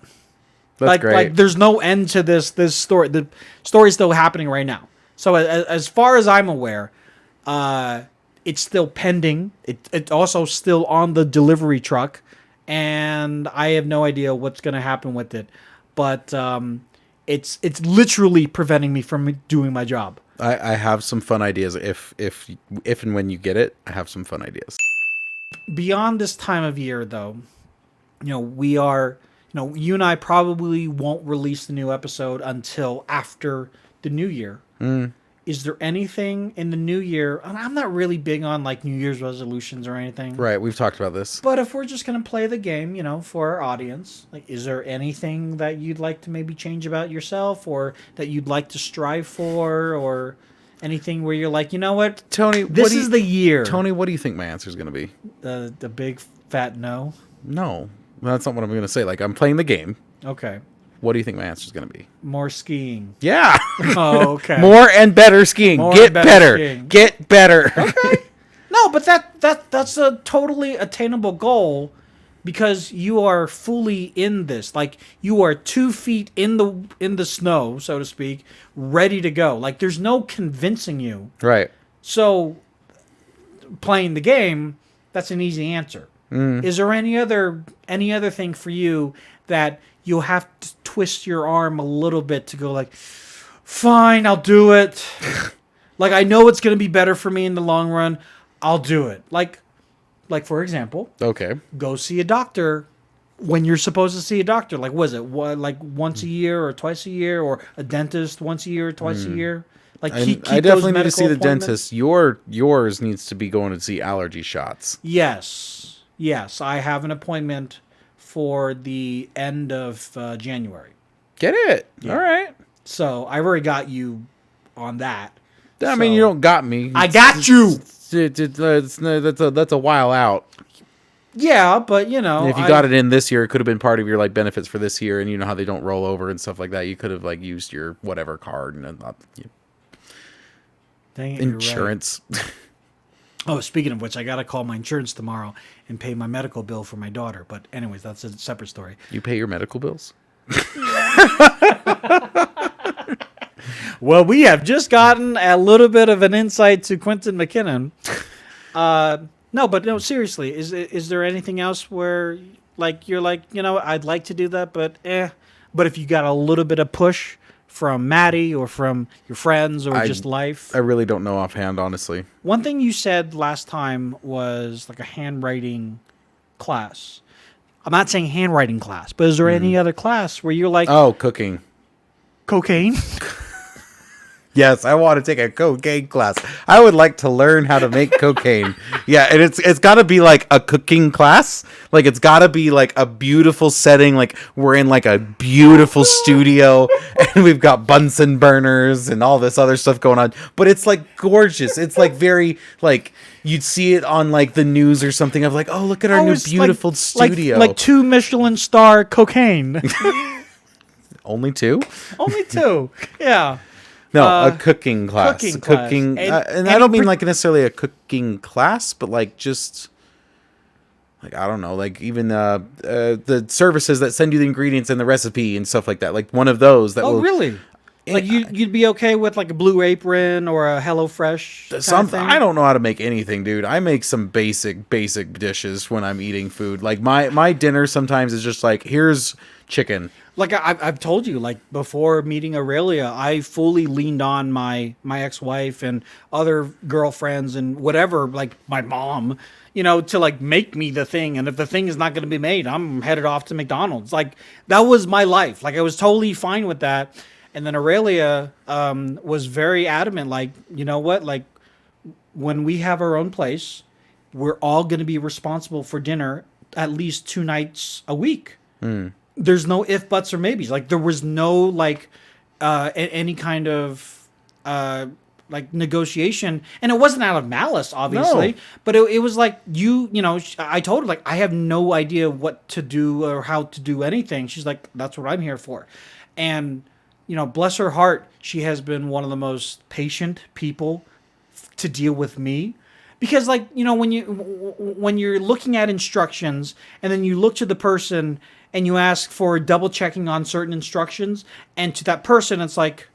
That's great. Like, there's no end to this story. The story's still happening right now. So, as far as I'm aware, it's still pending. It's also still on the delivery truck, and I have no idea what's going to happen with it. But it's literally preventing me from doing my job. I have some fun ideas. If and when you get it, I have some fun ideas. Beyond this time of year, though, we are, you and I probably won't release the new episode until after the new year. Is there anything in the new year? And I'm not really big on like New Year's resolutions or anything. Right, we've talked about this. But if we're just going to play the game, for our audience, like, is there anything that you'd like to maybe change about yourself or that you'd like to strive for or anything where you're like, you know what, Tony, this is the year. Tony, what do you think my answer is going to be? The big fat no. No, that's not what I'm going to say. Like, I'm playing the game. Okay. What do you think my answer is going to be? More skiing. Yeah. Oh, okay. More and better skiing. More Get and better better. skiing. Get better. Okay. No, but that's a totally attainable goal because you are fully in this. Like, you are 2 feet in the snow, so to speak, ready to go. Like, there's no convincing you. Right. So, playing the game, that's an easy answer. Is there any other thing for you that you'll have to twist your arm a little bit to go like, fine, I'll do it. Like, I know it's going to be better for me in the long run. I'll do it. Like for example, Okay. go see a doctor when you're supposed to see a doctor. Like, was it like once a year or twice a year, or a dentist once a year or twice a year? Like, I definitely need to see the dentist. Yours needs to be going to see allergy shots. Yes, I have an appointment for the end of January. Get it. Yeah. All right. So I've already got you on that. I mean, you don't got me. I got you. That's a while out. Yeah, but If you got it in this year, it could have been part of your like benefits for this year, and you know how they don't roll over and stuff like that. You could have like used your whatever card and dang it, insurance. You're right. Oh, speaking of which, I got to call my insurance tomorrow and pay my medical bill for my daughter. But anyways, that's a separate story. You pay your medical bills? Well, we have just gotten a little bit of an insight to Quinnton McKinnon. No, seriously, is there anything else where like you're like, I'd like to do that, but But if you got a little bit of push from Maddie or from your friends or just life. I really don't know offhand, honestly. One thing you said last time was like a handwriting class. I'm not saying handwriting class, but is there any other class where you're like... Oh, cooking. Cocaine? Yes, I want to take a cocaine class. I would like to learn how to make cocaine. Yeah, and it's got to be like a cooking class. Like, it's got to be like a beautiful setting. Like, we're in like a beautiful studio and we've got Bunsen burners and all this other stuff going on. But it's like gorgeous. It's like very like you'd see it on like the news or something of like, oh, look at our new beautiful studio. Like 2 Michelin star cocaine. Only 2? Only 2. Yeah. No, a cooking class. Cooking class. And I don't mean like necessarily a cooking class, but like just like, I don't know, like even the services that send you the ingredients and the recipe and stuff like that. Like one of those that Oh, will really? Like you'd be okay with like a Blue Apron or a HelloFresh kind of thing? I don't know how to make anything, dude. I make some basic dishes when I'm eating food. Like my dinner sometimes is just like, here's chicken. Like I've told you, like before meeting Aurelia, I fully leaned on my ex-wife and other girlfriends and whatever, like my mom, to like make me the thing. And if the thing is not going to be made, I'm headed off to McDonald's. Like that was my life. Like I was totally fine with that. And then Aurelia was very adamant, like, you know what, like when we have our own place, we're all going to be responsible for dinner at least 2 nights a week. There's no if, buts, or maybes. Like there was no like any kind of like negotiation, and it wasn't out of malice, obviously. No. But it was like I told her like I have no idea what to do or how to do anything. She's like, that's what I'm here for, and bless her heart, she has been one of the most patient people to deal with me. Because like, when you're looking at instructions and then you look to the person and you ask for double checking on certain instructions, and to that person it's like,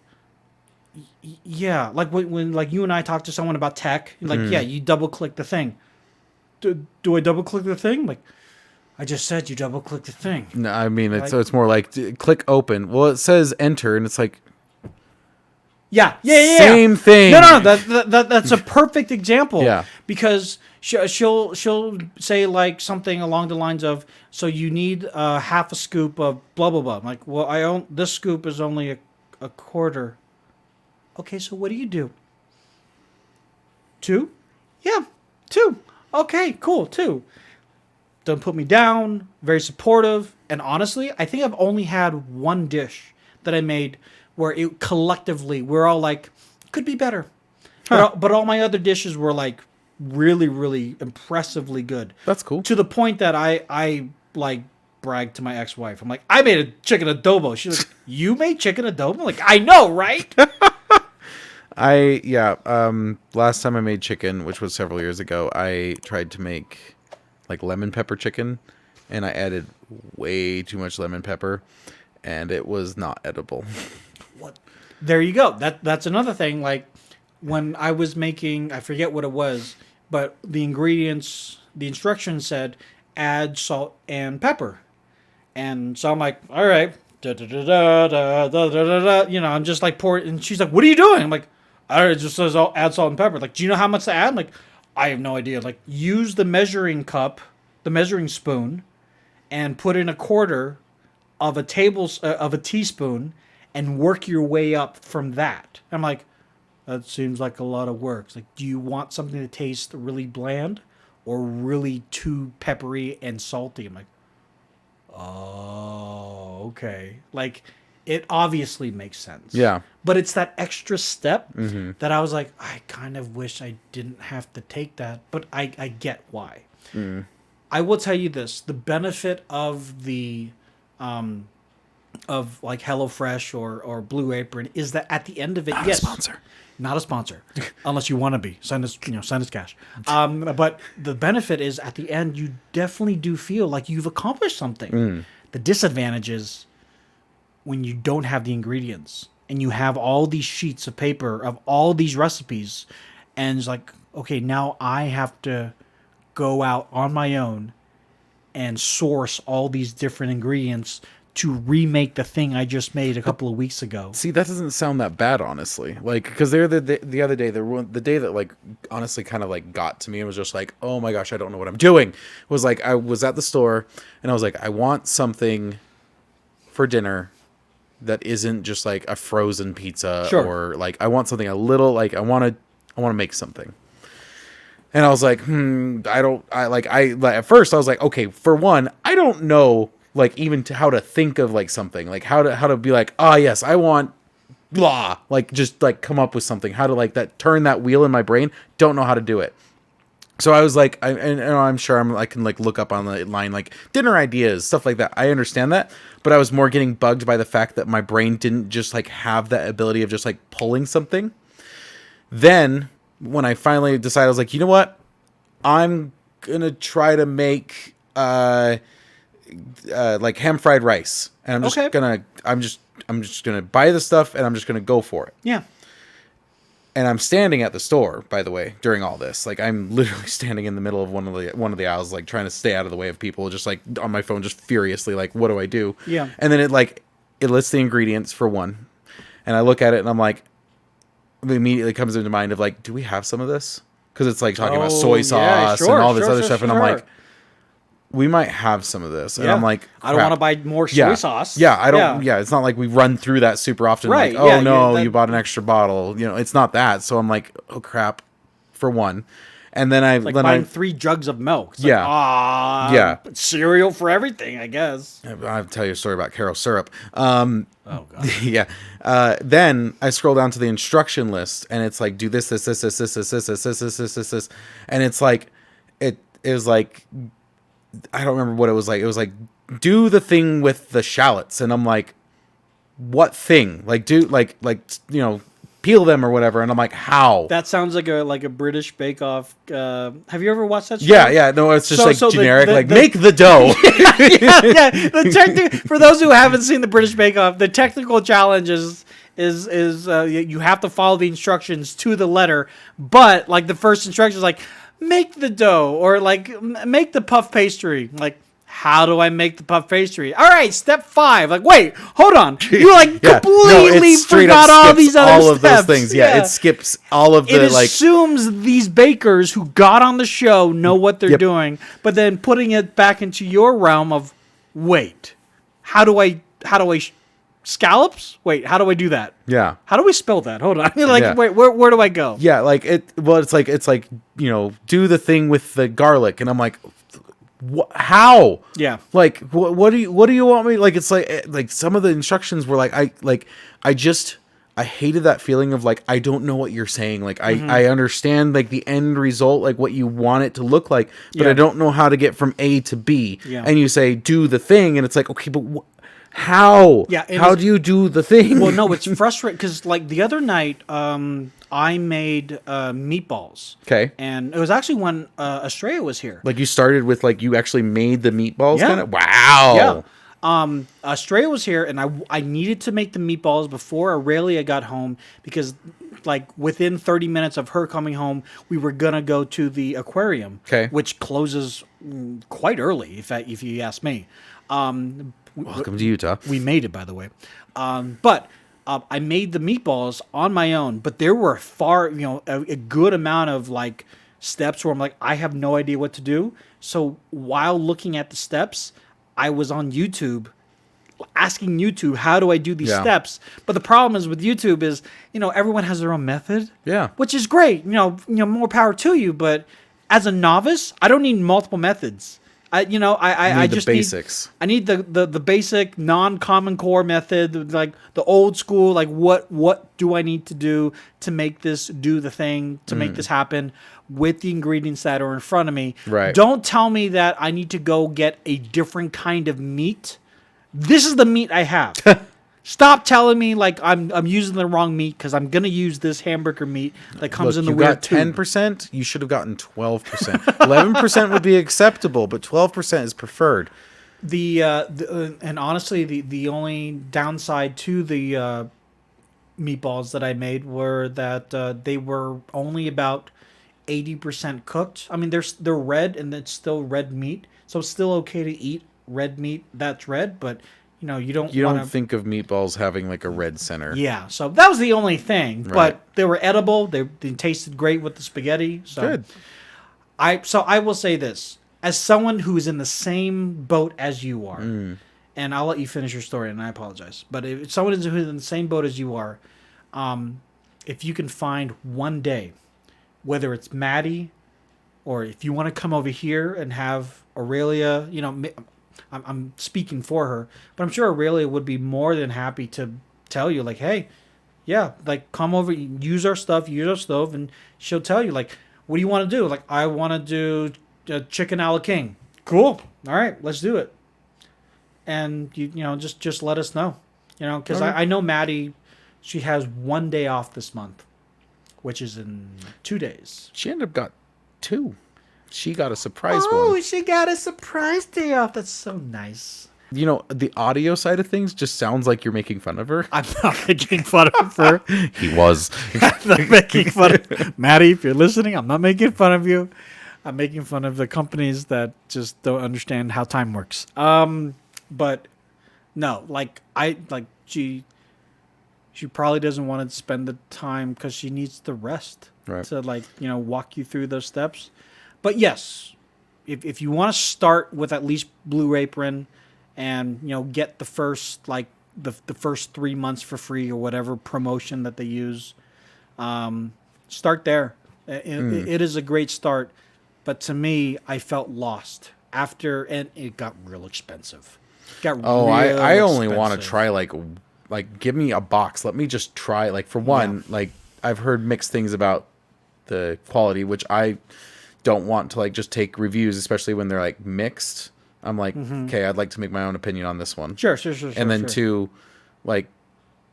yeah, like when like you and I talk to someone about tech, like, yeah, you double click the thing. Do I double click the thing? Like, I just said you double click the thing. No, I mean, it's more like click open. Well, it says enter, and it's like, yeah. Same thing. No. That's a perfect example. Yeah. Because she'll say like something along the lines of, so you need half a scoop of blah blah blah. I'm like, well, this scoop is only a quarter. Okay, so what do you do? 2? Yeah, 2. Okay, cool, 2. Don't put me down. Very supportive. And honestly, I think I've only had one dish that I made where it collectively we're all like, could be better. But all my other dishes were like really, really impressively good. That's cool. To the point that I like bragged to my ex-wife. I'm like, I made a chicken adobo. She's like, you made chicken adobo? I'm like, I know, right? Last time I made chicken, which was several years ago, I tried to make like lemon pepper chicken, and I added way too much lemon pepper, and it was not edible. What? There you go. That's another thing. Like when I was making, I forget what it was, but the ingredients, the instructions said add salt and pepper, and so I'm like, all right, I'm just like pouring, and she's like, what are you doing? I'm like, it just says add salt and pepper. Like, do you know how much to add? I'm like, I have no idea. Like, use the measuring cup, the measuring spoon, and put in a quarter of a teaspoon, and work your way up from that. I'm like, that seems like a lot of work. It's like, do you want something that tastes really bland or really too peppery and salty? I'm like, oh, okay. Like, it obviously makes sense. Yeah. But it's that extra step that I was like, I kind of wish I didn't have to take that, but I get why. I will tell you this: the benefit of the of like HelloFresh or Blue Apron is that at the end of it, Not a sponsor. Not a sponsor, unless you want to be. Send us cash. But the benefit is at the end, you definitely do feel like you've accomplished something. The disadvantage is when you don't have the ingredients and you have all these sheets of paper of all these recipes, and it's like, okay, now I have to go out on my own and source all these different ingredients to remake the thing I just made a couple of weeks ago. See, that doesn't sound that bad, honestly. Like, because they're the other day, the day that like honestly kind of like got to me and was just like, oh my gosh, I don't know what I'm doing. Was like, I was at the store and I was like, I want something for dinner that isn't just like a frozen pizza, or like I want something a little like I want to make something. And I was like, at first I was like, okay, for one, I don't know like even how to think of like something, like how to be like, yes, I want blah, like just like come up with something, how to like that, turn that wheel in my brain. Don't know how to do it. So I was like, and I'm sure I can like look up online like dinner ideas, stuff like that. I understand that, but I was more getting bugged by the fact that my brain didn't just like have that ability of just like pulling something. Then when I finally decided, I was like, you know what, I'm gonna try to make like ham fried rice, and I'm just gonna buy the stuff, and I'm just gonna go for it. Yeah. And I'm standing at the store, by the way, during all this. Like, I'm literally standing in the middle of one of the aisles, like trying to stay out of the way of people, just like on my phone, just furiously, like, what do I do? Yeah. And then it lists the ingredients for one, and I look at it and I'm like, it immediately comes into mind of like, do we have some of this? Because it's like talking about soy sauce and all this other stuff, and I'm like, we might have some of this. And I'm like, crap. I don't want to buy more soy sauce. Yeah, I don't. Yeah, it's not like we run through that super often. Right. Like, oh no, you bought an extra bottle. You know, it's not that. So I'm like, oh crap, for one. And then It's like buying 3 jugs of milk. It's like, cereal for everything, I guess. I'll tell you a story about Karo syrup. Oh god. Yeah. Then I scroll down to the instruction list, and it's like, do this, and it's like, it was like, I don't remember what it was like. It was like, do the thing with the shallots, and I'm like, what thing? Like, do like you know, peel them or whatever. And I'm like, how? That sounds like a British Bake Off. Have you ever watched that show? Yeah. No, it's just generic. The make the dough. yeah. For those who haven't seen the British Bake Off, the technical challenge is you have to follow the instructions to the letter. But like the first instruction is like, make the dough, or like make the puff pastry. Like, how do I make the puff pastry? All right, step 5. Like, wait, hold on. You like completely forgot all these other steps. All of those things. Yeah, it skips all of the It assumes these bakers who got on the show know what they're doing, but then putting it back into your realm of, wait, how do I scallops? Wait, how do I do that? Yeah. How do we spell that? Hold on. Wait, where do I go? Yeah, like it's like, you know, do the thing with the garlic, and I'm like, how? Yeah. Like, what do you want me? Like, it's like some of the instructions were like, I hated that feeling of like, I don't know what you're saying. Like, I understand like the end result, like what you want it to look like, but I don't know how to get from A to B. Yeah. And you say, do the thing. And it's like, okay, but how? Yeah. How do you do the thing? Well, no, it's frustrating because like the other night, I made meatballs. Okay. And it was actually when Estrella was here. Like you started with like you actually made the meatballs. Yeah. Kind of? Wow. Yeah. Estrella was here, and I needed to make the meatballs before Aurelia got home because, like, within 30 minutes of her coming home, we were gonna go to the aquarium, which closes quite early, if you ask me. Welcome to Utah. We made it, by the way, but. I made the meatballs on my own, but there were a good amount of like steps where I'm like, I have no idea what to do. So while looking at the steps, I was on YouTube asking YouTube, how do I do these steps? But the problem is with YouTube is, everyone has their own method. Yeah. Which is great. More power to you. But as a novice, I don't need multiple methods. I just need basics. I need the basic non-common core method, like the old school, like what do I need to do to make this do the thing, to make this happen with the ingredients that are in front of me. Right. Don't tell me that I need to go get a different kind of meat. This is the meat I have. Stop telling me like I'm using the wrong meat because I'm gonna use this hamburger meat that comes in the weird tube. You got 10%. You should have gotten 12%. 11% would be acceptable, but 12% is preferred. And honestly, the only downside to the meatballs that I made were that they were only about 80% cooked. I mean, they're red and it's still red meat, so it's still okay to eat red meat that's red, but. You don't think of meatballs having like a red center. Yeah, so that was the only thing. Right. But they were edible. They tasted great with the spaghetti. So good. I will say this. As someone who is in the same boat as you are, and I'll let you finish your story, and I apologize. But if someone who's in the same boat as you are, if you can find one day, whether it's Maddie, or if you want to come over here and have Aurelia, I'm speaking for her, but I'm sure Aurelia would be more than happy to tell you, like, hey, yeah, like, come over, use our stuff, use our stove, and she'll tell you, like, what do you want to do? Like, I want to do chicken a la king. Cool. All right, let's do it. And you know, just let us know. You know, because I know Maddie, she has 1 day off this month, which is in 2 days. She ended up got 2. She got a surprise one. Oh, she got a surprise day off. That's so nice. You know, the audio side of things just sounds like you're making fun of her. I'm not making fun of her. He was. I'm not making fun of Maddie, if you're listening, I'm not making fun of you. I'm making fun of the companies that just don't understand how time works. But no, she probably doesn't want to spend the time because she needs the rest to walk you through those steps. But yes, if you want to start with at least Blue Apron and get the first the first 3 months for free or whatever promotion that they use, start there. It is a great start, but to me, I felt lost after, and it got real expensive. I only want to try like give me a box. Let me just try. Like, for one, I've heard mixed things about the quality, which I don't want to just take reviews, especially when they're mixed. I'm like, okay, I'd like to make my own opinion on this one. Sure. And then two, I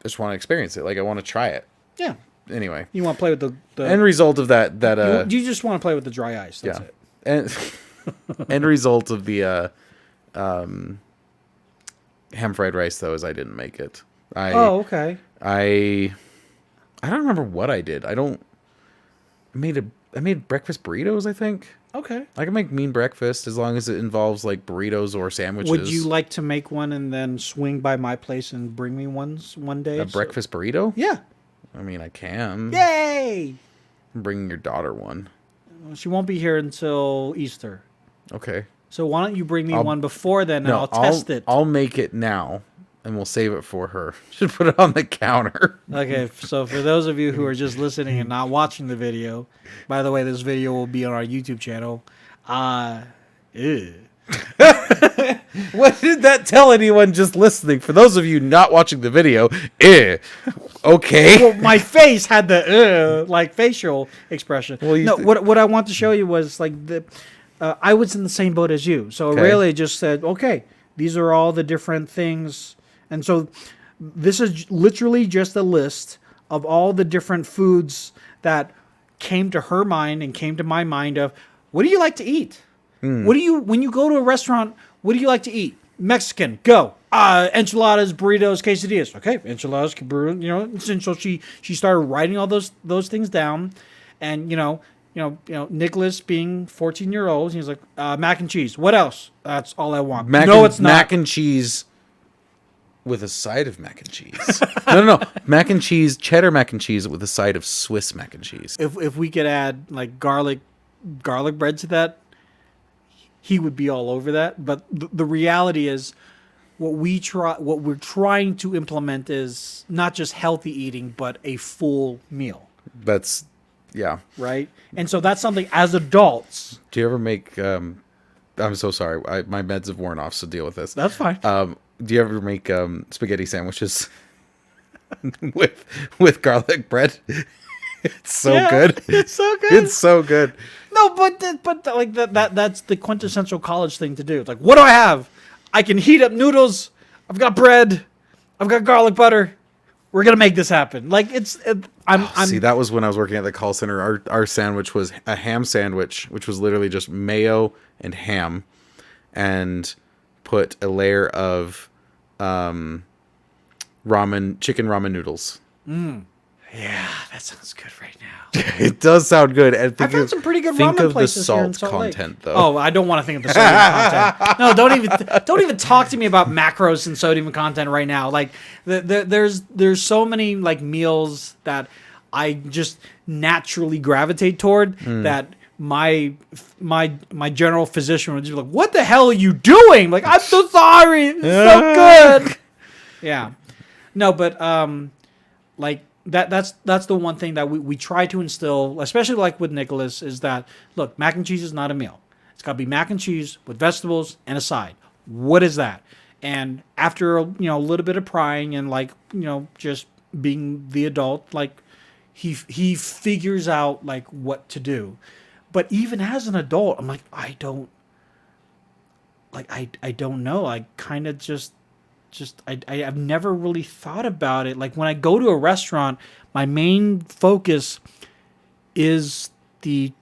just want to experience it. I want to try it. Yeah. Anyway, you want to play with the end result of that. You just want to play with the dry ice. That's it. And end result of the ham fried rice though is I didn't make it. Okay. I don't remember what I did. I made breakfast burritos, I think. Okay. I can make mean breakfast as long as it involves burritos or sandwiches. Would you like to make one and then swing by my place and bring me one day? Breakfast burrito? Yeah. I mean, I can. Yay! I'm bringing your daughter one. She won't be here until Easter. Okay. So why don't you bring me one before then, and I'll test it. I'll make it now, and we'll save it for her. Should put it on the counter. Okay, so for those of you who are just listening and not watching the video, by the way, this video will be on our YouTube channel. What did that tell anyone just listening? For those of you not watching the video, okay. Well, my face had the facial expression. Well, what I want to show you was I was in the same boat as you, so I really just said, okay, these are all the different things, and so this is literally just a list of all the different foods that came to her mind and came to my mind of, what do you like to eat? When you go to a restaurant, what do you like to eat? Mexican, go. Enchiladas, burritos, quesadillas. Okay, enchiladas, burritos, and so she started writing all those things down, and Nicholas being 14-year-old, he's like, mac and cheese. What else? That's all I want. It's not. Mac and cheese with a side of mac and cheese. No. Mac and cheese, cheddar mac and cheese with a side of Swiss mac and cheese. If we could add garlic bread to that, he would be all over that. But the reality is, what we're trying to implement is not just healthy eating, but a full meal. Yeah. Right? And so that's something as adults. Do you ever make, I'm so sorry, my meds have worn off, so deal with this. That's fine. Do you ever make spaghetti sandwiches with garlic bread? It's so good. It's so good. It's so good. No, but that's the quintessential college thing to do. It's what do I have? I can heat up noodles. I've got bread. I've got garlic butter. We're gonna make this happen. See, that was when I was working at the call center. Our sandwich was a ham sandwich, which was literally just mayo and ham, and put a layer of chicken ramen noodles. Yeah, that sounds good right now. It does sound good. And I've had some pretty good think ramen of the places here in salt Salt Lake. content, though. Oh, I don't want to think of the sodium content. No, don't even talk to me about macros and sodium content right now. There's so many meals that I just naturally gravitate toward that my general physician would just be like, "What the hell are you doing?" I'm so sorry. It's so good. Yeah. No, but that's the one thing that we try to instill, especially with Nicholas, is that, look, mac and cheese is not a meal. It's got to be mac and cheese with vegetables and a side. What is that? And after a little bit of prying and just being the adult, he figures out what to do. But even as an adult, I'm like, I don't know. I kind of I've never really thought about it. Like when I go to a restaurant, my main focus is the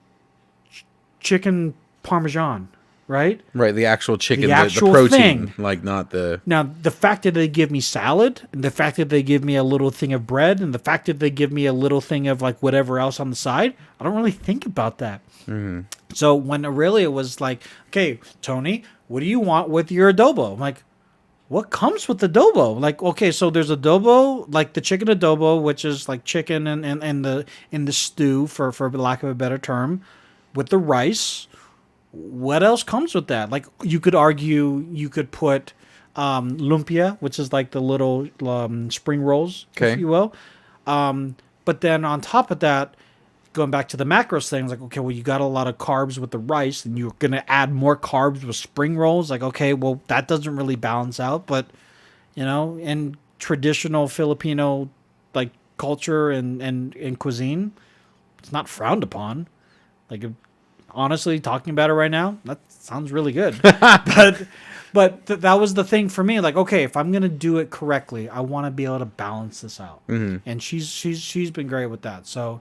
chicken parmesan, right? Right, the actual chicken, The actual the protein, thing. like not the. Now, the fact that they give me salad, and the fact that they give me a little thing of bread, and the fact that they give me a little thing of like whatever else on the side, I don't really think about that. Mm-hmm. So when Aurelia was like, okay, Tony, what do you want with your adobo? I'm like, what comes with adobo? Like, okay, so there's adobo, like the chicken adobo, which is like chicken and the stew for lack of a better term, with the rice. What else comes with that? Like you could argue you could put lumpia, which is like the little spring rolls, Okay. if you will. But then on top of that, going back to the macros thing, like, okay, well, you got a lot of carbs with the rice, and you're going to add more carbs with spring rolls. Like, okay, well, that doesn't really balance out. But, in traditional Filipino, like, culture and cuisine, it's not frowned upon. Like, honestly, talking about it right now, that sounds really good. But that was the thing for me. Like, okay, if I'm going to do it correctly, I want to be able to balance this out. Mm-hmm. And she's been great with that. So,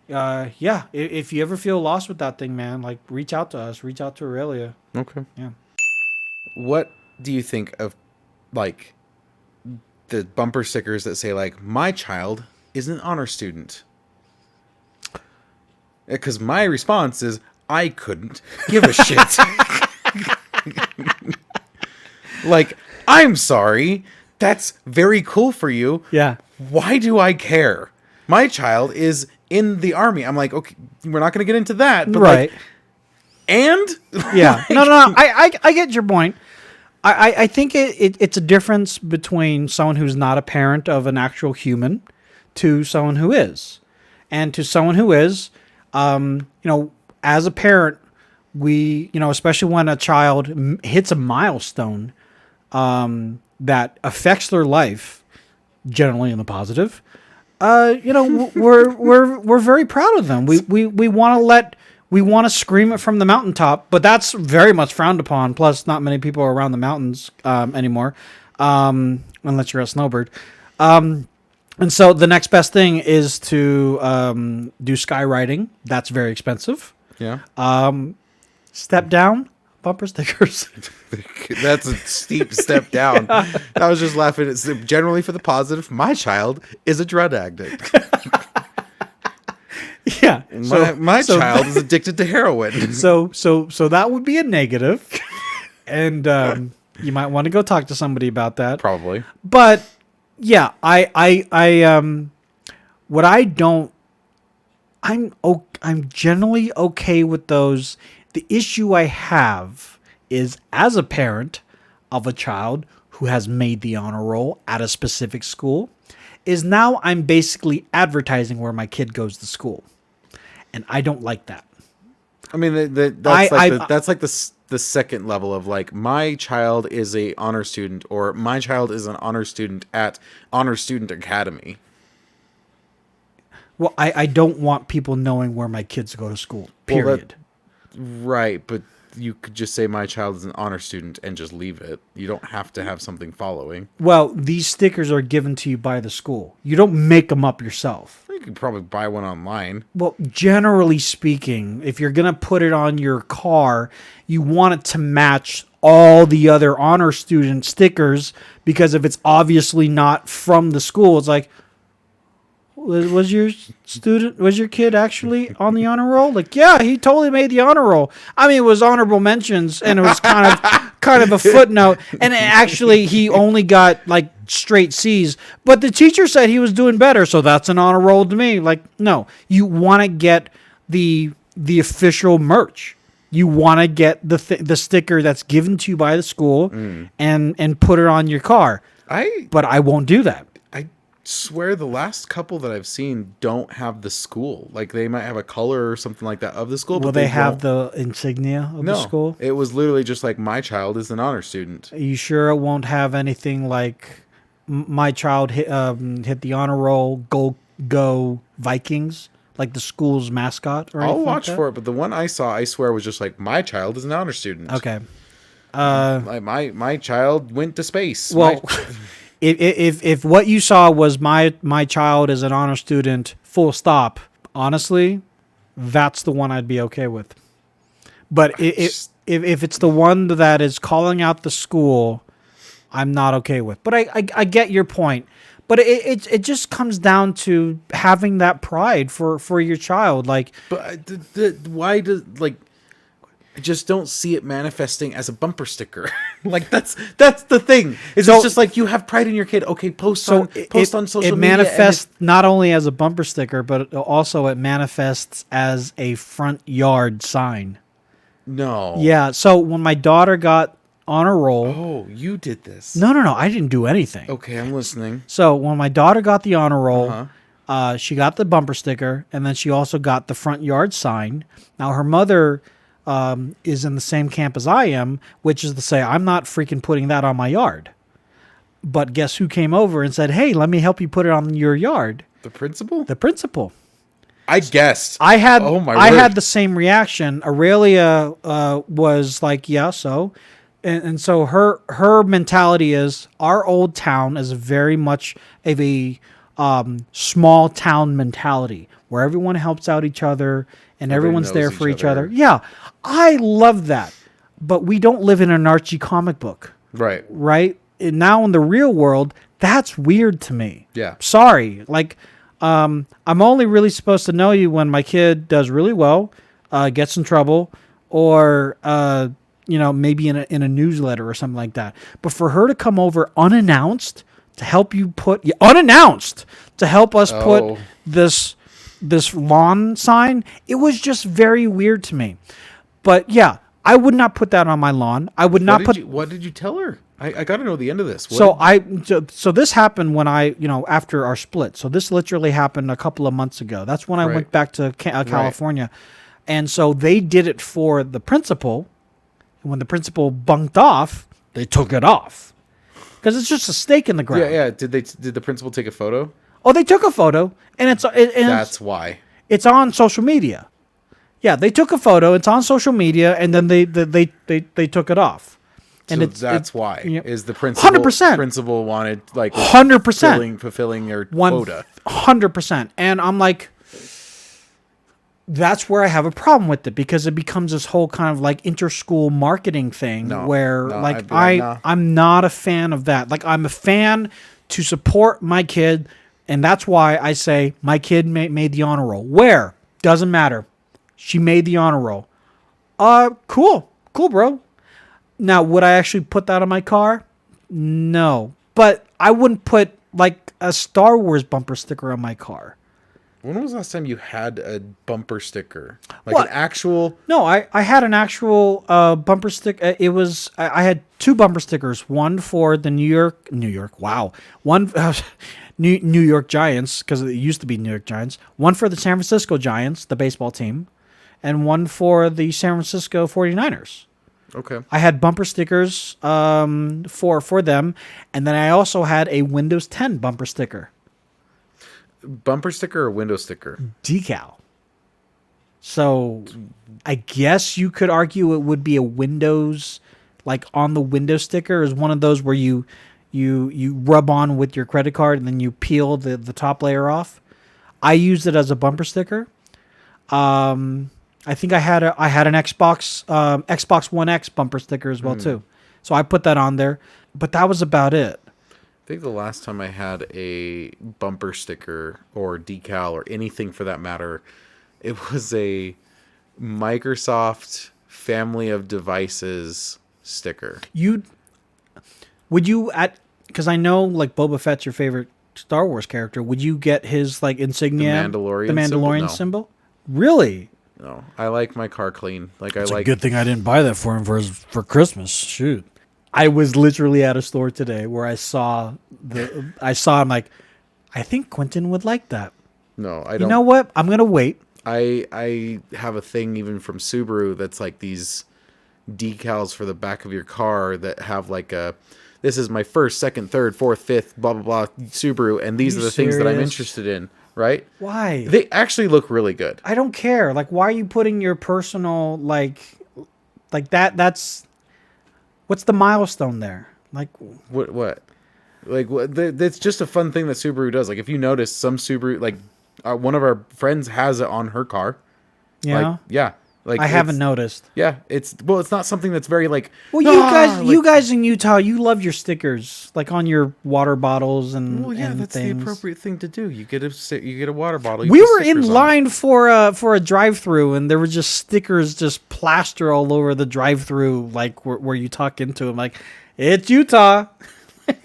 yeah, if you ever feel lost with that thing, man, like reach out to us, reach out to Aurelia. Okay. Yeah. What do you think of, like, the bumper stickers that say, like, my child is an honor student? Because my response is, I couldn't give a shit. Like, I'm sorry. That's very cool for you. Yeah. Why do I care? My child is in the army. I'm like, okay, we're not going to get into that. But Right. Like, and? Yeah. No. I get your point. I think it's a difference between someone who's not a parent of an actual human to someone who is. And to someone who is, as a parent, we, especially when a child hits a milestone that affects their life, generally in the positive, we're very proud of them. We want to scream it from the mountaintop, but that's very much frowned upon. Plus, not many people are around the mountains anymore, unless you're a snowbird. And so the next best thing is to do skywriting. That's very expensive. Yeah. Step down, bumper stickers. That's a steep step down. I was just laughing. It's generally for the positive. My child is a drug addict. Yeah. My child is addicted to heroin. So that would be a negative, and you might want to go talk to somebody about that. Probably. But yeah, what I don't, I'm generally okay with those. The issue I have is as a parent of a child who has made the honor roll at a specific school, is now I'm basically advertising where my kid goes to school. And I don't like that. I mean, that's like the second level of like, my child is a honor student, or my child is an honor student at Honor Student Academy. Well, I don't want people knowing where my kids go to school, period. Right, but you could just say my child is an honor student and just leave it. You don't have to have something following. Well, these stickers are given to you by the school. You don't make them up yourself. You could probably buy one online. Well, generally speaking, if you're going to put it on your car, you want it to match all the other honor student stickers, because if it's obviously not from the school, it's like, was your kid actually on the honor roll? Like, yeah, he totally made the honor roll. I mean, it was honorable mentions, and it was kind of a footnote. And actually, he only got like straight C's. But the teacher said he was doing better, so that's an honor roll to me. Like, no, you want to get the official merch. You want to get the sticker that's given to you by the school and put it on your car. But I won't do that. Swear the last couple that I've seen don't have the school. Like, they might have a color or something like that of the school. Will but they have the insignia of the school? It was literally just like, my child is an honor student. Are you sure it won't have anything like my child hit the honor roll, go Vikings? like the school's mascot or I'll anything watch like for it, but the one I saw, I swear, was just like, my child is an honor student. Okay. My child went to space. Well, if what you saw was my child is an honor student, full stop. Honestly, that's the one I'd be okay with. But if it's the one that is calling out the school, I'm not okay with. But I get your point. But it just comes down to having that pride for your child. Like, but why does like? I just don't see it manifesting as a bumper sticker. Like that's the thing. It's just like you have pride in your kid. Okay, post on social media. It manifests not only as a bumper sticker, but also it manifests as a front yard sign. No. Yeah. So when my daughter got honor roll. Oh, you did this. No. I didn't do anything. Okay, I'm listening. So when my daughter got the honor roll, she got the bumper sticker, and then she also got the front yard sign. Now her mother is in the same camp as I am, which is to say I'm not freaking putting that on my yard. But guess who came over and said, "Hey, let me help you put it on your yard?" The principal? The principal. I guessed. I had I had the same reaction. Aurelia was like, "Yeah, so." And so her mentality is our old town is very much of a small town mentality where everyone helps out each other and everyone's there for each other. Yeah, I love that. But we don't live in an Archie comic book. Right. Right? And now in the real world, that's weird to me. Yeah. Sorry. Like, I'm only really supposed to know you when my kid does really well, gets in trouble, or maybe in a newsletter or something like that. But for her to come over unannounced to help you put this lawn sign, it was just very weird to me. But yeah, I would not put that on my lawn. I would not put. What did you tell her? I got to know the end of this. So this happened when after our split. So this literally happened a couple of months ago. That's when I went back to California, and so they did it for the principal. When the principal bunked off, they took it off because it's just a stake in the ground. Yeah. Did the principal take a photo? Oh, they took a photo, and that's why it's on social media. Yeah, they took a photo. It's on social media, and then they took it off. And that's why is the principal 100%. Principal wanted 100% fulfilling their quota. 100%, and I'm like. That's where I have a problem with it because it becomes this whole kind of like inter-school marketing thing I'm not a fan of that. Like I'm a fan to support my kid, and that's why I say my kid made the honor roll. Where? Doesn't matter. She made the honor roll. Cool, bro. Now, would I actually put that on my car? No, but I wouldn't put like a Star Wars bumper sticker on my car. When was the last time you had a bumper sticker? An actual... No, I had an actual bumper sticker. I had two bumper stickers. One for the New York. Wow. One New York Giants, because it used to be New York Giants. One for the San Francisco Giants, the baseball team. And one for the San Francisco 49ers. Okay. I had bumper stickers for them. And then I also had a Windows 10 bumper sticker. Bumper sticker or window sticker? Decal. So I guess you could argue it would be a Windows, like on the window sticker is one of those where you rub on with your credit card and then you peel the top layer off. I used it as a bumper sticker. I think I had an Xbox One X bumper sticker as well too. So I put that on there, but that was about it. I think the last time I had a bumper sticker or decal or anything for that matter, it was a Microsoft Family of Devices sticker. Because I know like Boba Fett's your favorite Star Wars character. Would you get his like insignia? The Mandalorian symbol? Really? No, I like my car clean. It's a good thing I didn't buy that for him for Christmas. Shoot. I was literally at a store today where I saw I'm like, I think Quinnton would like that. No, I don't. You know what? I'm going to wait. I have a thing even from Subaru that's like these decals for the back of your car that have like this is my first, second, third, fourth, fifth, blah, blah, blah, Subaru. And these are the things that I'm interested in. right? Why? They actually look really good. I don't care. Like, why are you putting your personal like that? That's what's the milestone there? Like, What? Like, it's just a fun thing that Subaru does. Like, if you notice, some Subaru, like, one of our friends has it on her car. yeah, Like, yeah. Like, I haven't noticed. Yeah, it's not something that's very like. Well, you guys in Utah, you love your stickers, like on your water bottles and Well, yeah, and that's things. the appropriate thing to do. You get a water bottle. You We put were in stickers on line for a drive-through, and there were just stickers just plastered all over the drive-through, like where you talk into them. Like, it's Utah.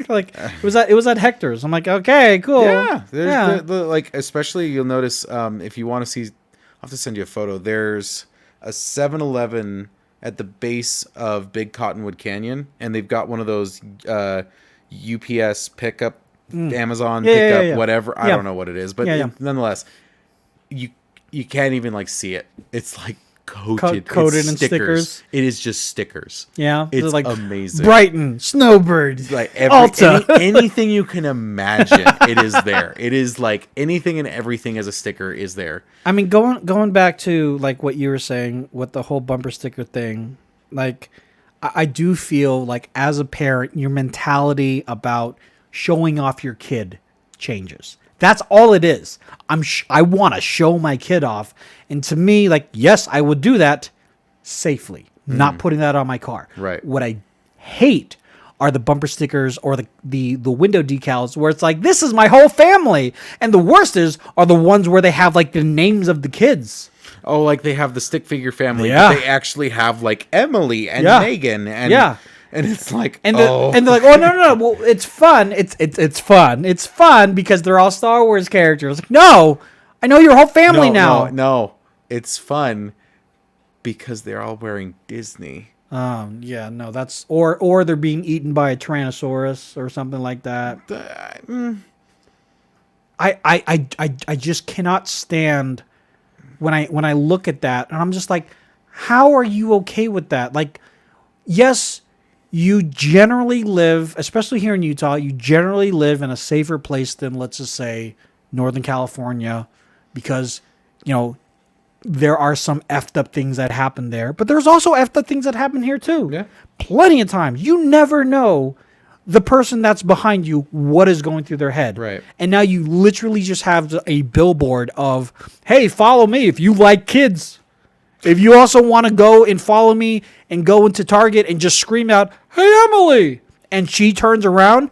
Like it was at Hector's. I'm like, okay, cool. Yeah, there's Yeah. the like, especially you'll notice if you want to see, I'll have to send you a photo. There's a 7-Eleven at the base of Big Cottonwood Canyon, and they've got one of those UPS pickup, Amazon pickup, whatever. I don't know what it is, but nonetheless, you can't even like see it. It's like coated Coated in in stickers. It is just stickers. Yeah, It's like amazing. Brighton, Snowbird, Like Alta. anything you can imagine, it is there. It is like anything and everything as a sticker is there. I mean, going back to like what you were saying with the whole bumper sticker thing, like I do feel like as a parent, your mentality about showing off your kid changes. That's all it is. I want to show my kid off, and to me, like, yes, I would do that safely, not putting that on my car. Right. What I hate are the bumper stickers or the window decals where it's like, this is my whole family. And the worst are the ones where they have like the names of the kids. Oh, like they have the stick figure family. Yeah. But they actually have like Emily and Megan and and it's like and they're like, oh no, well, it's fun. It's fun. It's fun because they're all Star Wars characters. Like, no, I know your whole family now. No, it's fun because they're all wearing Disney. Yeah, no, that's or they're being eaten by a Tyrannosaurus or something like that. I just cannot stand when I look at that, and I'm just like, how are you okay with that? Like, yes, you generally live, especially here in Utah, you generally live in a safer place than, let's just say, Northern California, because, you know, there are some effed up things that happen there, but there's also effed up things that happen here too. Yeah. Plenty of times. You never know the person that's behind you, what is going through their head. Right. And now you literally just have a billboard of, hey, follow me if you like kids. If you also want to go and follow me and go into Target and just scream out, hey, Emily, and she turns around,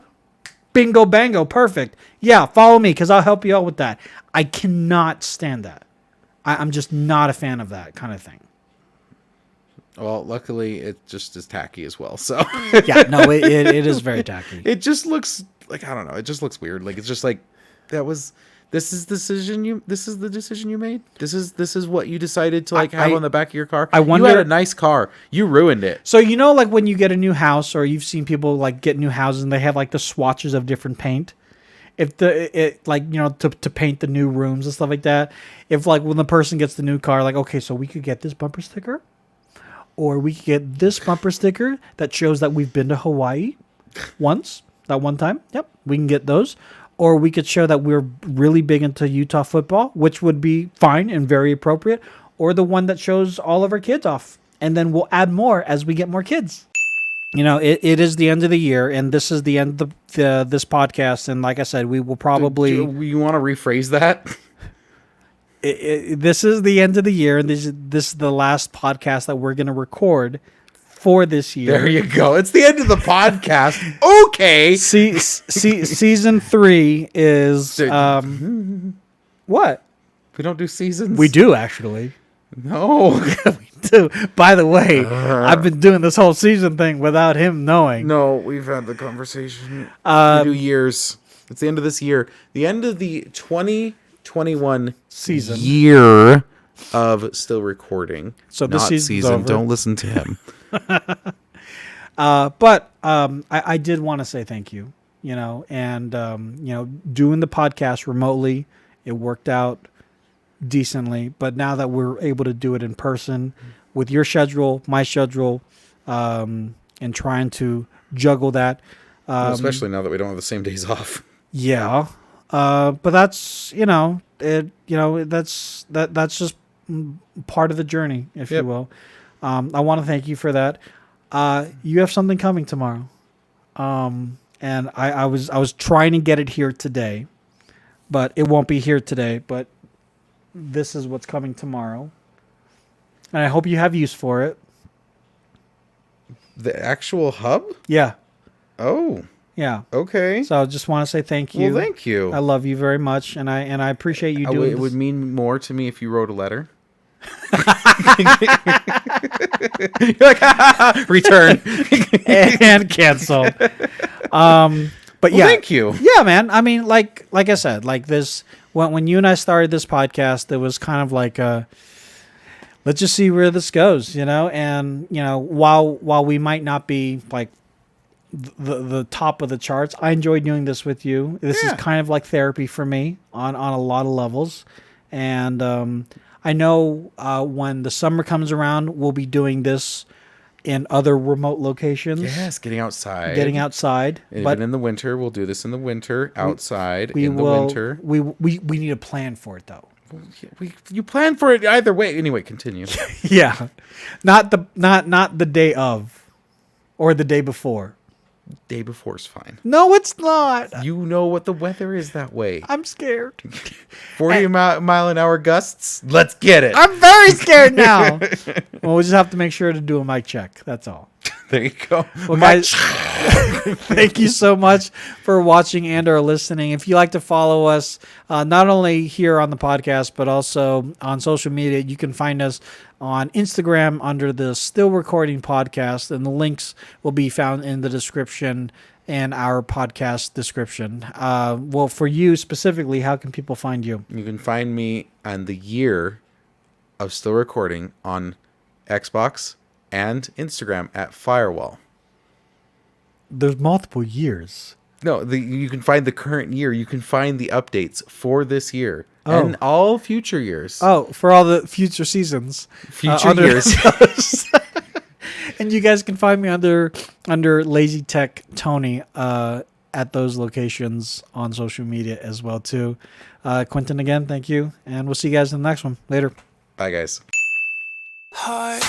bingo, bango, perfect. Yeah, follow me because I'll help you out with that. I cannot stand that. I'm just not a fan of that kind of thing. Well, luckily, it just is tacky as well. So Yeah, no, it is very tacky. It just looks like, I don't know. It just looks weird. Like, it's just like, this is the decision you made. This is what you decided to like have on the back of your car. I wonder, you had a nice car. You ruined it. So, you know, like when you get a new house, or you've seen people like get new houses and they have like the swatches of different paint. If like, you know, to paint the new rooms and stuff like that. If like when the person gets the new car, like, okay, so we could get this bumper sticker, or we could get this bumper sticker that shows that we've been to Hawaii once, that one time. Yep, we can get those. Or we could show that we're really big into Utah football, which would be fine and very appropriate. Or the one that shows all of our kids off. And then we'll add more as we get more kids. You know, it is the end of the year, and this is the end of this podcast. And like I said, we will probably... You want to rephrase that? This is the end of the year, and this is the last podcast that we're going to record for this year. There you go. It's the end of the podcast. Okay. Season 3 is... what? We don't do seasons? We do, actually. No. We do. By the way, I've been doing this whole season thing without him knowing. No, we've had the conversation. We do years. It's the end of this year. The end of the 2021 season year of still recording. So this season's over. Don't listen to him. But I did want to say thank you. You know, and you know, doing the podcast remotely, it worked out decently, but now that we're able to do it in person with your schedule, my schedule, and trying to juggle that, Especially now that we don't have the same days off. Yeah. But that's that's just part of the journey, if you Yep. will. I want to thank you for that. You have something coming tomorrow, and I was trying to get it here today, but it won't be here today. But this is what's coming tomorrow, and I hope you have use for it. The actual hub? Yeah, Oh, yeah. okay. So I just want to say thank you. Well, thank you. I love you very much, and I appreciate you doing It would this. mean more to me if you wrote a letter. You're like, return. And canceled. But Well, yeah, thank you. Yeah, man. I mean, like I said, like this when you and I started this podcast, it was kind of like let's just see where this goes, And while we might not be like the top of the charts, I enjoy doing this with you. This is kind of like therapy for me on a lot of levels, and I know when the summer comes around, we'll be doing this in other remote locations. Yes, getting outside. But Even in the winter, we'll do this in the winter, outside, we in the will, winter. We need a plan for it, though. You plan for it either way. Anyway, continue. Yeah, not the day of, or the day before. Day before's fine. No, it's not. You know what the weather is that way. I'm scared. 40 mile an hour gusts. Let's get it. I'm very scared now. Well, we just have to make sure to do a mic check. That's all. There you go. Well, guys, thank you so much for watching and or listening. If you like to follow us, not only here on the podcast, but also on social media, you can find us on Instagram under the Still Recording Podcast, and the links will be found in the description and our podcast description. Well, for you specifically, how can people find you? You can find me on the year of Still Recording on Xbox and Instagram at Firewall. There's multiple years. No, you can find the current year. You can find the updates for this year and Oh. all future years. Oh, for all the future seasons. Future years. And you guys can find me under Lazy Tech Tony at those locations on social media as well too. Quinnton, again, thank you, and we'll see you guys in the next one. Later. Bye, guys. Heart